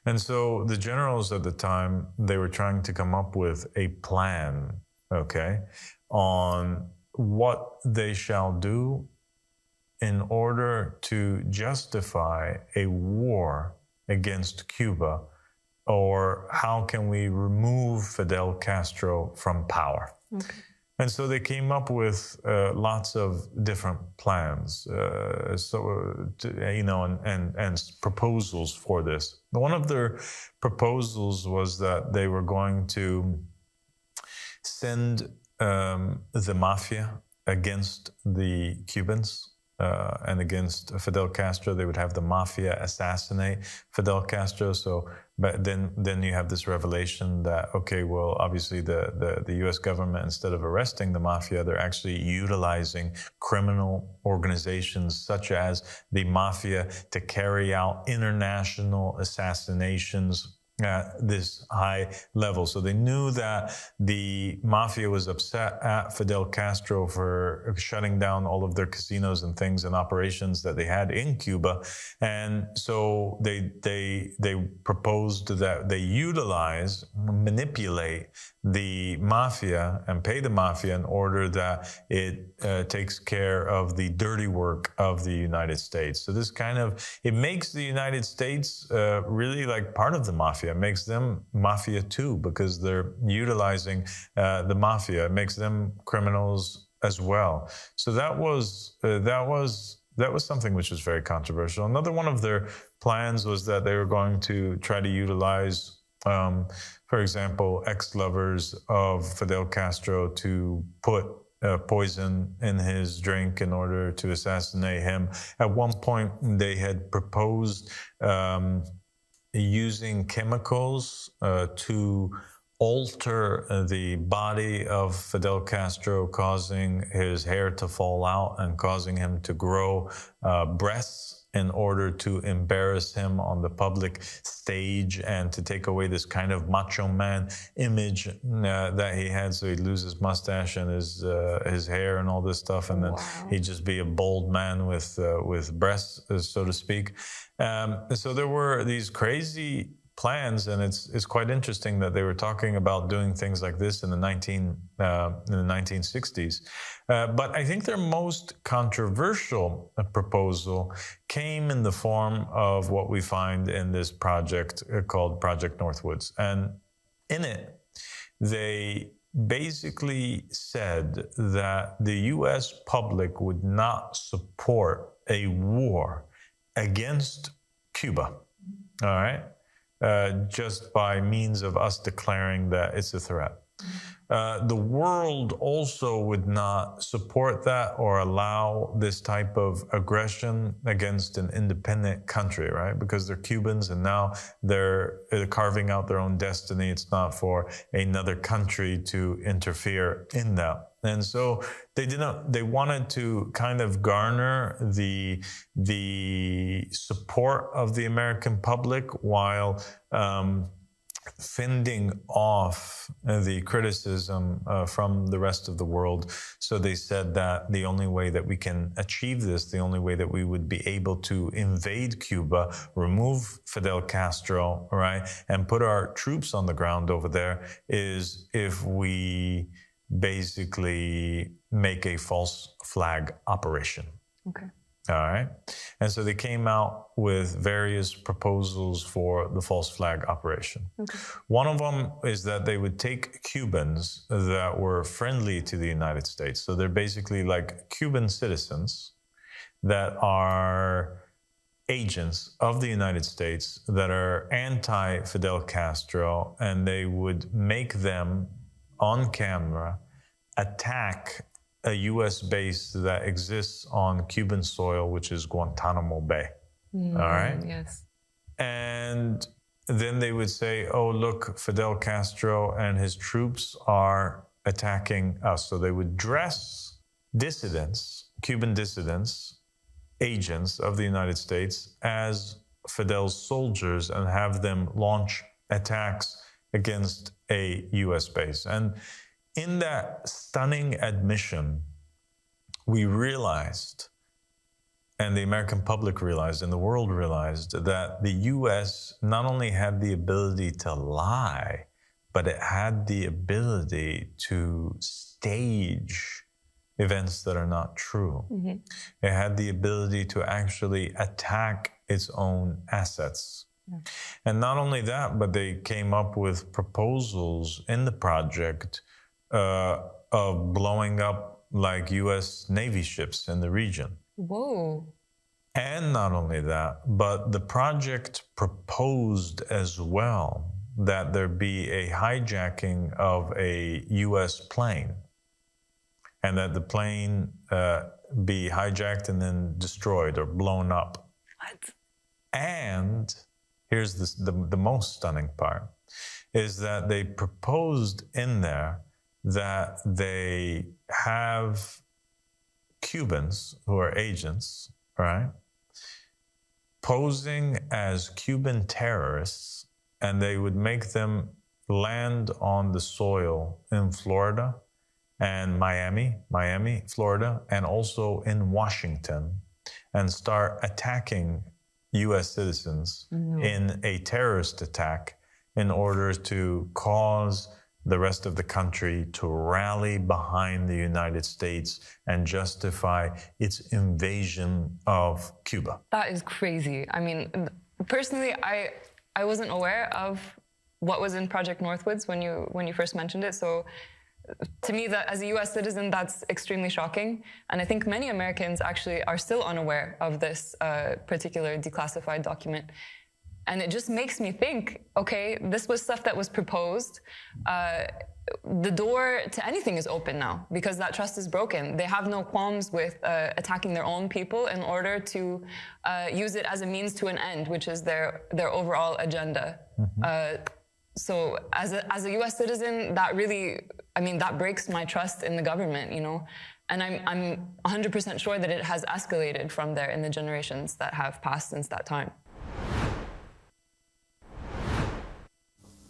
[SPEAKER 4] And so the generals at the time, they were trying to come up with a plan, okay, on what they shall do in order to justify a war against Cuba, or how can we remove Fidel Castro from power? Okay. And so they came up with lots of different plans, and proposals for this. One of their proposals was that they were going to send the mafia against the Cubans. And against Fidel Castro, they would have the mafia assassinate Fidel Castro. So, but then you have this revelation that, okay, well, obviously the U.S. government, instead of arresting the mafia, they're actually utilizing criminal organizations such as the mafia to carry out international assassinations at this high level. So they knew that the mafia was upset at Fidel Castro for shutting down all of their casinos and things and operations that they had in Cuba. And so they proposed that they manipulate the mafia and pay the mafia in order that it takes care of the dirty work of the United States. So this it makes the United States really like part of the mafia. It makes them mafia too, because they're utilizing the mafia. It makes them criminals as well. So that was something which was very controversial. Another one of their plans was that they were going to try to utilize, for example, ex-lovers of Fidel Castro to put poison in his drink in order to assassinate him. At one point, they had proposed using chemicals to alter the body of Fidel Castro, causing his hair to fall out and causing him to grow breasts in order to embarrass him on the public stage and to take away this kind of macho man image that he had. So he'd lose his mustache and his hair and all this stuff, and then he'd just be a bald man with breasts, so to speak. So there were these crazy plans, and it's quite interesting that they were talking about doing things like this in the 1960s. But I think their most controversial proposal came in the form of what we find in this project called Project Northwoods. And in it, they basically said that the U.S. public would not support a war against Cuba, all right? Just by means of us declaring that it's a threat. the world also would not support that or allow this type of aggression against an independent country, right? Because they're Cubans and now they're carving out their own destiny. It's not for another country to interfere in that. And so they wanted to kind of garner the support of the American public while fending off the criticism from the rest of the world. So they said that the only way that we can achieve this, the only way that we would be able to invade Cuba, remove Fidel Castro, right, and put our troops on the ground over there is if we basically make a false flag operation.
[SPEAKER 5] Okay.
[SPEAKER 4] All right. And so they came out with various proposals for the false flag operation. Okay. One of them is that they would take Cubans that were friendly to the United States. So they're basically like Cuban citizens that are agents of the United States that are anti-Fidel Castro, and they would make them on camera attack a U.S. base that exists on Cuban soil, which is Guantanamo Bay. All right?
[SPEAKER 5] Yes.
[SPEAKER 4] And then they would say, oh, look, Fidel Castro and his troops are attacking us. So they would dress dissidents, Cuban dissidents, agents of the United States as Fidel's soldiers and have them launch attacks against a U.S. base. And in that stunning admission, we realized, and the American public realized, and the world realized, that the U.S. not only had the ability to lie, but it had the ability to stage events that are not true. Mm-hmm. It had the ability to actually attack its own assets. Yeah. And not only that, but they came up with proposals in the project of blowing up like U.S. Navy ships in the region.
[SPEAKER 5] Whoa.
[SPEAKER 4] And not only that, but the project proposed as well that there be a hijacking of a U.S. plane and that the plane be hijacked and then destroyed or blown up.
[SPEAKER 5] What? And
[SPEAKER 4] here's the most stunning part, is that they proposed in there that they have Cubans who are agents, right, posing as Cuban terrorists, and they would make them land on the soil in Florida and Miami, Florida, and also in Washington, and start attacking U.S. citizens in a terrorist attack in order to cause the rest of the country to rally behind the United States and justify its invasion of Cuba.
[SPEAKER 5] That is crazy. I mean, personally, I wasn't aware of what was in Project Northwoods when you first mentioned it. So to me, that as a US citizen, that's extremely shocking. And I think many Americans actually are still unaware of this particular declassified document. And it just makes me think, okay, this was stuff that was proposed. The door to anything is open now because that trust is broken. They have no qualms with attacking their own people in order to use it as a means to an end, which is their overall agenda. Mm-hmm. So as a US citizen, that really, I mean, that breaks my trust in the government, you know? And I'm 100% sure that it has escalated from there in the generations that have passed since that time.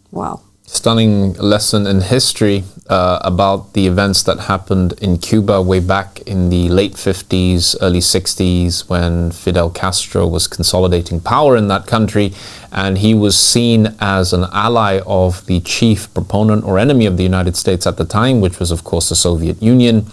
[SPEAKER 2] Wow.
[SPEAKER 3] Stunning lesson in history about the events that happened in Cuba way back in the late 50s, early 60s, when Fidel Castro was consolidating power in that country, and he was seen as an ally of the chief proponent or enemy of the United States at the time, which was, of course, the Soviet Union.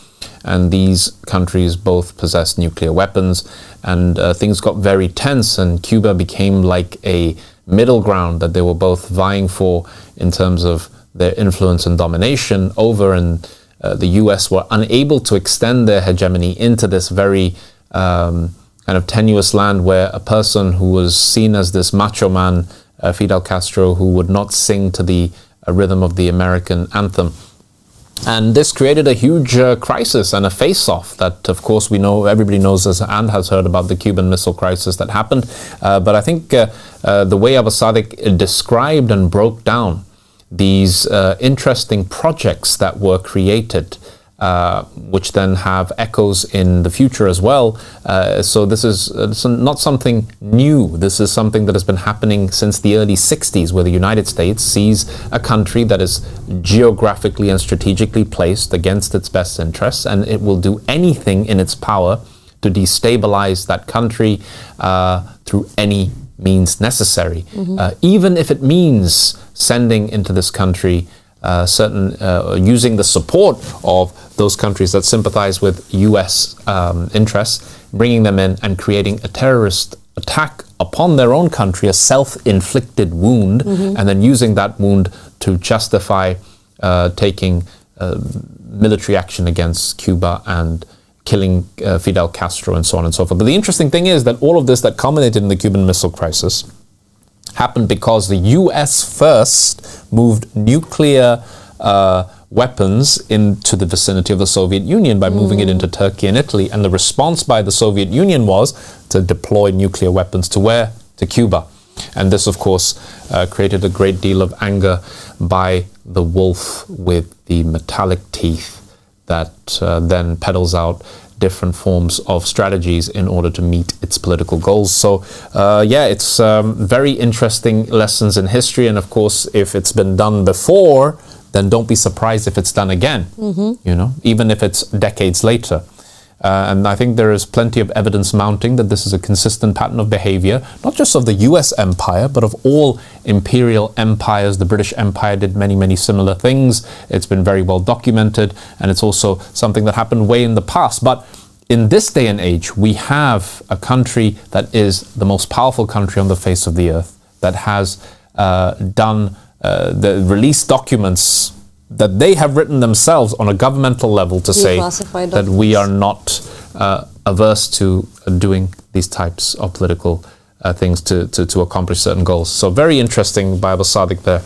[SPEAKER 3] And these countries both possessed nuclear weapons, and things got very tense, and Cuba became like a middle ground that they were both vying for in terms of their influence and domination over, and the US were unable to extend their hegemony into this very kind of tenuous land where a person who was seen as this macho man, Fidel Castro, who would not sing to the rhythm of the American anthem, And this created a huge crisis and a face-off that, of course, we know, everybody knows and has heard about the Cuban Missile Crisis that happened. But I think the way Abu Sadiq described and broke down these interesting projects that were created, which then have echoes in the future as well. So this is not something new. This is something that has been happening since the early 60s, where the United States sees a country that is geographically and strategically placed against its best interests, and it will do anything in its power to destabilize that country through any means necessary, even if it means sending into this country using the support of those countries that sympathize with U.S. interests, bringing them in and creating a terrorist attack upon their own country, a self-inflicted wound, and then using that wound to justify taking military action against Cuba and killing Fidel Castro and so on and so forth. But the interesting thing is that all of this that culminated in the Cuban Missile Crisis happened because the U.S. first moved nuclear weapons into the vicinity of the Soviet Union by moving it into Turkey and Italy. And the response by the Soviet Union was to deploy nuclear weapons to where? To Cuba. And this, of course, created a great deal of anger by the wolf with the metallic teeth that then peddles out different forms of strategies in order to meet its political goals. So, yeah, it's very interesting lessons in history. And of course, if it's been done before, then don't be surprised if it's done again, you know, even if it's decades later. And I think there is plenty of evidence mounting that this is a consistent pattern of behavior, not just of the US empire, but of all imperial empires. The British Empire did many, many similar things. It's been very well documented, and it's also something that happened way in the past. But in this day and age, we have a country that is the most powerful country on the face of the earth, that has released documents that they have written themselves on a governmental level to say that we are not averse to doing these types of political things to accomplish certain goals. So very interesting by Abu Sadiq there,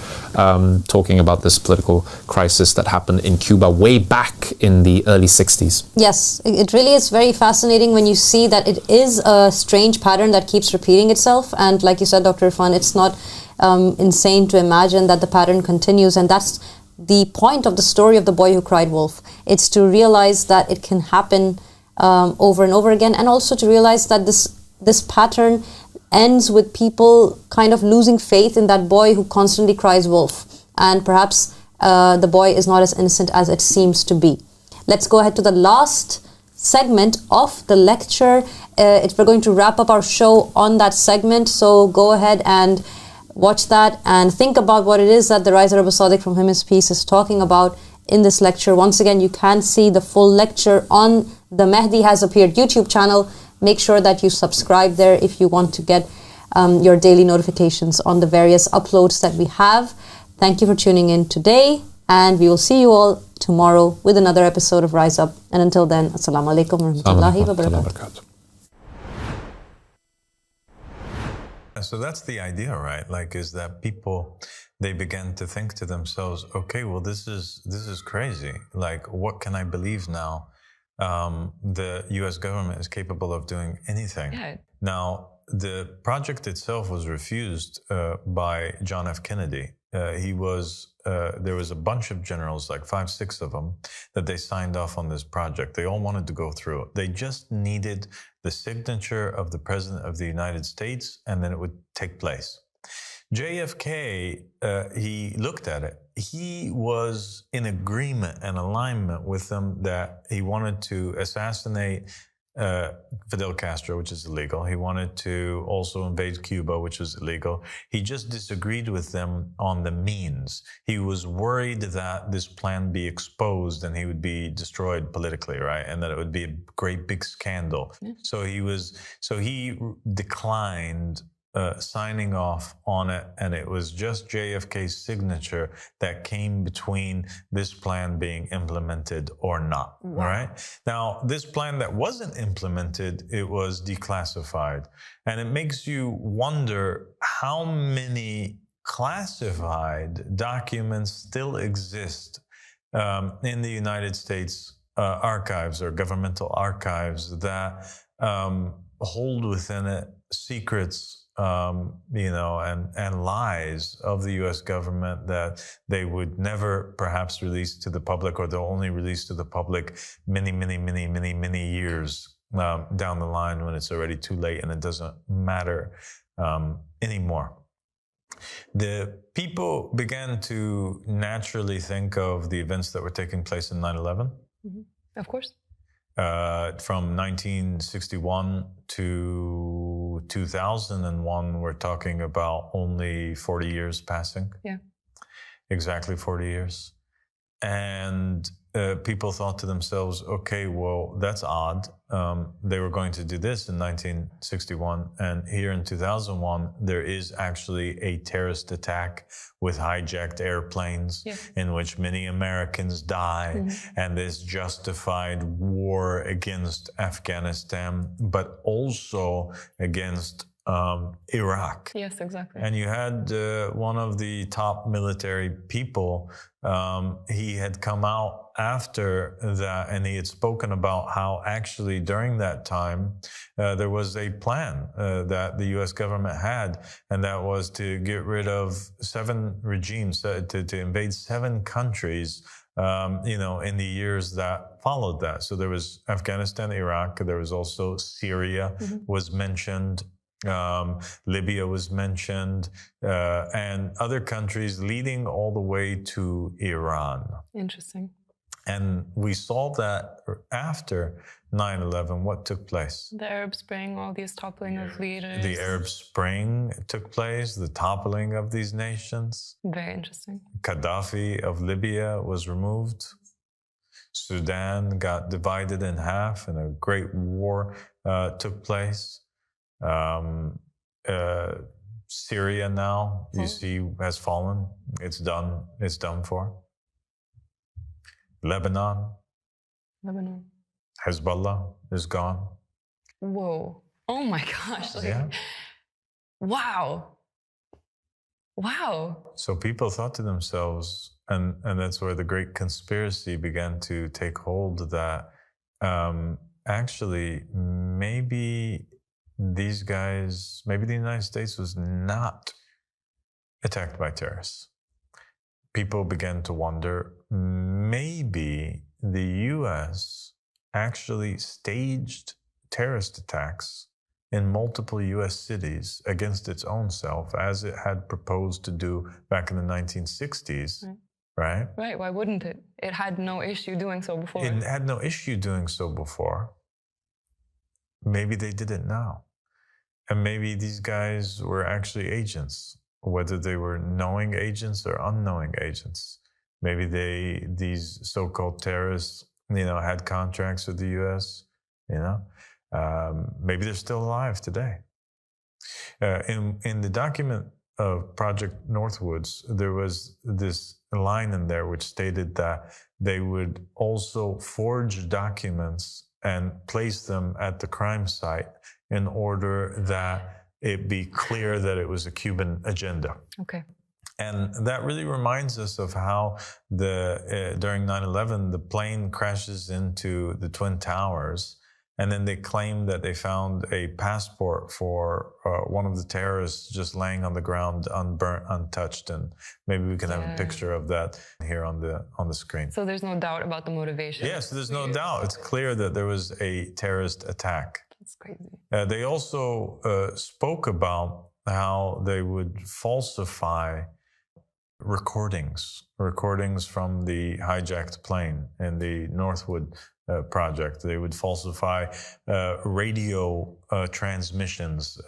[SPEAKER 3] talking about this political crisis that happened in Cuba way back in the early 60s.
[SPEAKER 2] Yes, it really is very fascinating when you see that it is a strange pattern that keeps repeating itself. And like you said, Dr. Irfan, it's not insane to imagine that the pattern continues. And that's the point of the story of the boy who cried wolf. It's to realize that it can happen over and over again, and also to realize that this pattern ends with people kind of losing faith in that boy who constantly cries wolf. And perhaps the boy is not as innocent as it seems to be. Let's go ahead to the last segment of the lecture. We're going to wrap up our show on that segment, so go ahead and watch that and think about what it is that the Riser Abu Sadiq, from him his peace, is talking about in this lecture. Once again, you can see the full lecture on the Mahdi Has Appeared YouTube channel. Make sure that you subscribe there if you want to get your daily notifications on the various uploads that we have. Thank you for tuning in today, and we will see you all tomorrow with another episode of Rise Up. And until then, Assalamu alaikum wa rahmatullahi wa barakatuh.
[SPEAKER 4] So that's the idea, right? Like, is that people, they began to think to themselves, okay, well, this is crazy. Like, what can I believe now? The U.S. government is capable of doing anything. Yeah. Now, the project itself was refused by John F. Kennedy. There was a bunch of generals, like 5, 6 of them, that they signed off on this project. They all wanted to go through it. They just needed the signature of the President of the United States, and then it would take place. JFK, he looked at it. He was in agreement and alignment with them that he wanted to assassinate Fidel Castro, which is illegal. He wanted to also invade Cuba, which is illegal. He just disagreed with them on the means. He was worried that this plan be exposed and he would be destroyed politically, right? And that it would be a great big scandal. Yeah. So he declined signing off on it, and it was just JFK's signature that came between this plan being implemented or not. Wow. Right? Now, this plan that wasn't implemented, it was declassified. And it makes you wonder how many classified documents still exist in the United States archives or governmental archives that hold within it secrets, and lies of the U.S. government that they would never perhaps release to the public, or they'll only release to the public many years down the line when it's already too late and it doesn't matter anymore. The people began to naturally think of the events that were taking place in 9/11.
[SPEAKER 5] Mm-hmm. Of course.
[SPEAKER 4] From 1961 to 2001, we're talking about only 40 years passing.
[SPEAKER 5] Yeah.
[SPEAKER 4] Exactly 40 years. And people thought to themselves, okay, well, that's odd. They were going to do this in 1961. And here in 2001, there is actually a terrorist attack with hijacked airplanes in which many Americans die. And this justified war against Afghanistan, but also against Iraq.
[SPEAKER 5] Yes, exactly.
[SPEAKER 4] And you had one of the top military people, he had come out after that and he had spoken about how actually during that time there was a plan that the US government had, and that was to get rid of 7 regimes, to invade 7 countries in the years that followed that. So there was Afghanistan, Iraq, there was also Syria was mentioned. Libya was mentioned, and other countries leading all the way to Iran.
[SPEAKER 5] Interesting.
[SPEAKER 4] And we saw that after 9/11, what took place?
[SPEAKER 5] The Arab Spring, all these toppling of leaders.
[SPEAKER 4] The Arab Spring took place, the toppling of these nations.
[SPEAKER 5] Very interesting.
[SPEAKER 4] Gaddafi of Libya was removed. Sudan got divided in half and a great war took place. Syria now, you see, has fallen. It's done. It's done for. Lebanon. Hezbollah is gone.
[SPEAKER 5] Whoa. Oh my gosh. Wow.
[SPEAKER 4] So people thought to themselves, and that's where the great conspiracy began to take hold, that actually maybe these guys, maybe the United States was not attacked by terrorists. People began to wonder, maybe the US actually staged terrorist attacks in multiple US cities against its own self, as it had proposed to do back in the 1960s, right?
[SPEAKER 5] Right, why wouldn't it? It had no issue doing so before.
[SPEAKER 4] It had no issue doing so before. Maybe they did it now. And maybe these guys were actually agents, whether they were knowing agents or unknowing agents. Maybe these so-called terrorists, had contracts with the US, maybe they're still alive today. In the document of Project Northwoods, there was this line in there which stated that they would also forge documents and place them at the crime site in order that it be clear that it was a Cuban agenda.
[SPEAKER 5] Okay.
[SPEAKER 4] And that really reminds us of how during 9/11, the plane crashes into the Twin Towers, and then they claim that they found a passport for one of the terrorists just laying on the ground, unburnt, untouched. And maybe we can have a picture of that here on the screen.
[SPEAKER 5] So there's no doubt about the motivation.
[SPEAKER 4] Yes, there's no doubt. It's clear that there was a terrorist attack.
[SPEAKER 5] That's crazy.
[SPEAKER 4] They also spoke about how they would falsify recordings from the hijacked plane in the Northwood project. They would falsify radio transmissions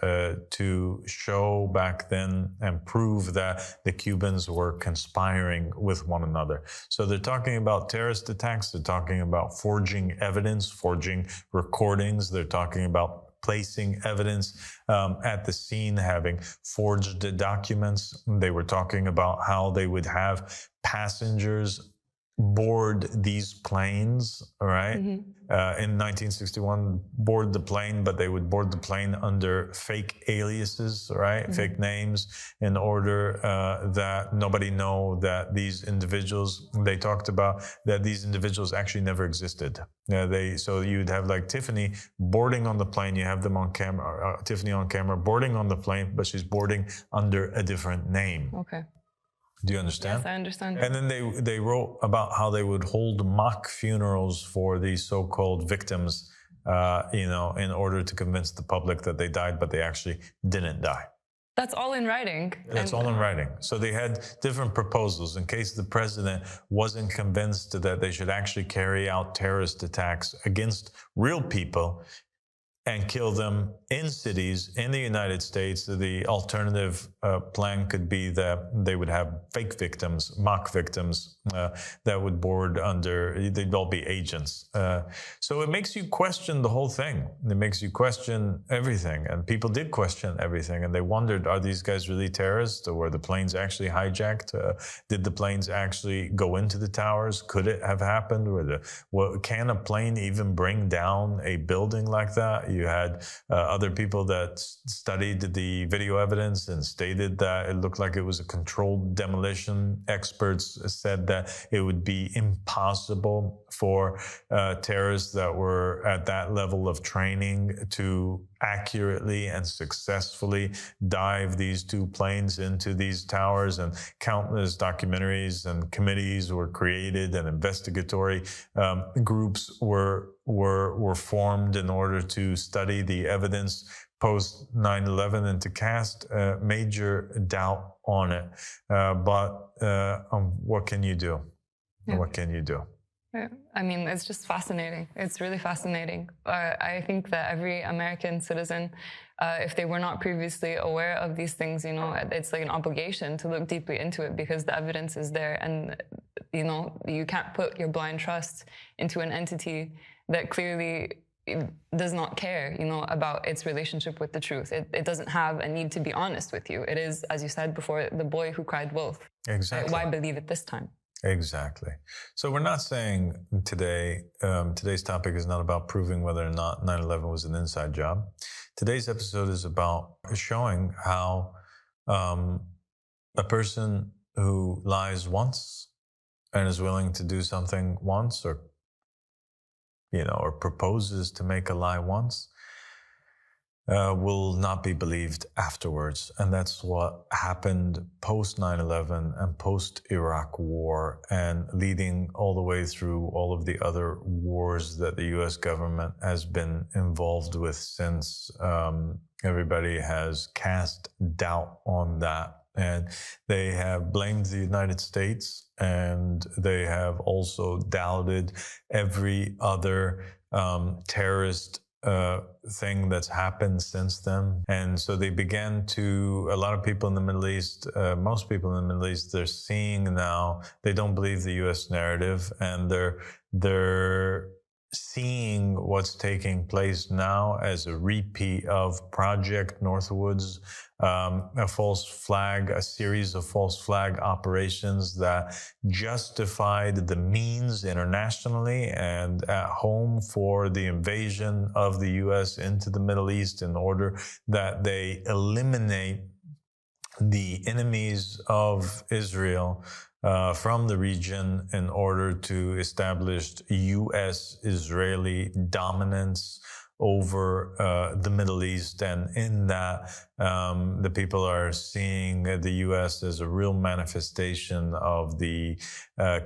[SPEAKER 4] to show back then and prove that the Cubans were conspiring with one another. So they're talking about terrorist attacks. They're talking about forging evidence, forging recordings. They're talking about placing evidence at the scene, having forged documents. They were talking about how they would have passengers board these planes, right? In 1961, board the plane, but they would board the plane under fake aliases, right? Fake names, in order that nobody know that these individuals, they talked about that these individuals actually never existed. So you'd have like Tiffany boarding on the plane, you have them on camera, Tiffany on camera boarding on the plane, but she's boarding under a different name.
[SPEAKER 5] Okay.
[SPEAKER 4] Do you understand?
[SPEAKER 5] Yes, I understand.
[SPEAKER 4] And then they wrote about how they would hold mock funerals for these so-called victims, in order to convince the public that they died, but they actually didn't die.
[SPEAKER 5] That's all in writing.
[SPEAKER 4] That's all in writing. So they had different proposals in case the president wasn't convinced that they should actually carry out terrorist attacks against real people and kill them in cities in the United States. The alternative plan could be that they would have fake victims, mock victims that would board under, they'd all be agents. So it makes you question the whole thing. It makes you question everything. And people did question everything. And they wondered, are these guys really terrorists? Or were the planes actually hijacked? Did the planes actually go into the towers? Could it have happened? Can a plane even bring down a building like that? You had other people that studied the video evidence and stated that it looked like it was a controlled demolition. Experts said that it would be impossible for terrorists that were at that level of training to accurately and successfully dive these two planes into these towers, and countless documentaries and committees were created, and investigatory groups were formed in order to study the evidence post 9/11 and to cast major doubt on it. But what can you do? Yeah. What can you do?
[SPEAKER 5] Yeah. I mean, it's just fascinating. It's really fascinating. I think that every American citizen, if they were not previously aware of these things, it's like an obligation to look deeply into it, because the evidence is there. And, you can't put your blind trust into an entity that clearly does not care, about its relationship with the truth. It doesn't have a need to be honest with you. It is, as you said before, the boy who cried wolf.
[SPEAKER 4] Exactly.
[SPEAKER 5] Why believe it this time?
[SPEAKER 4] Exactly. So we're not saying today's topic is not about proving whether or not 9/11 was an inside job. Today's episode is about showing how a person who lies once and is willing to do something once, or proposes to make a lie once, will not be believed afterwards. And that's what happened post 9/11 and post Iraq war, and leading all the way through all of the other wars that the US government has been involved with since. Everybody has cast doubt on that. And they have blamed the United States, and they have also doubted every other terrorist thing that's happened since then. And so they began to, a lot of people in the Middle East, most people in the Middle East, they're seeing now, they don't believe the US narrative, and they're seeing what's taking place now as a repeat of Project Northwoods, a series of false flag operations that justified the means internationally and at home for the invasion of the US into the Middle East, in order that they eliminate the enemies of Israel from the region, in order to establish U.S.-Israeli dominance over the Middle East. And in that, the people are seeing the U.S. as a real manifestation of the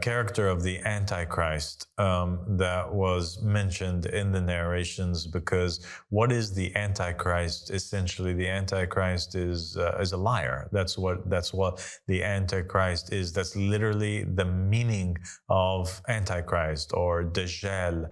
[SPEAKER 4] character of the Antichrist that was mentioned in the narrations. Because what is the Antichrist? Essentially, the Antichrist is a liar. That's what the Antichrist is. That's literally the meaning of Antichrist, or Dajjal.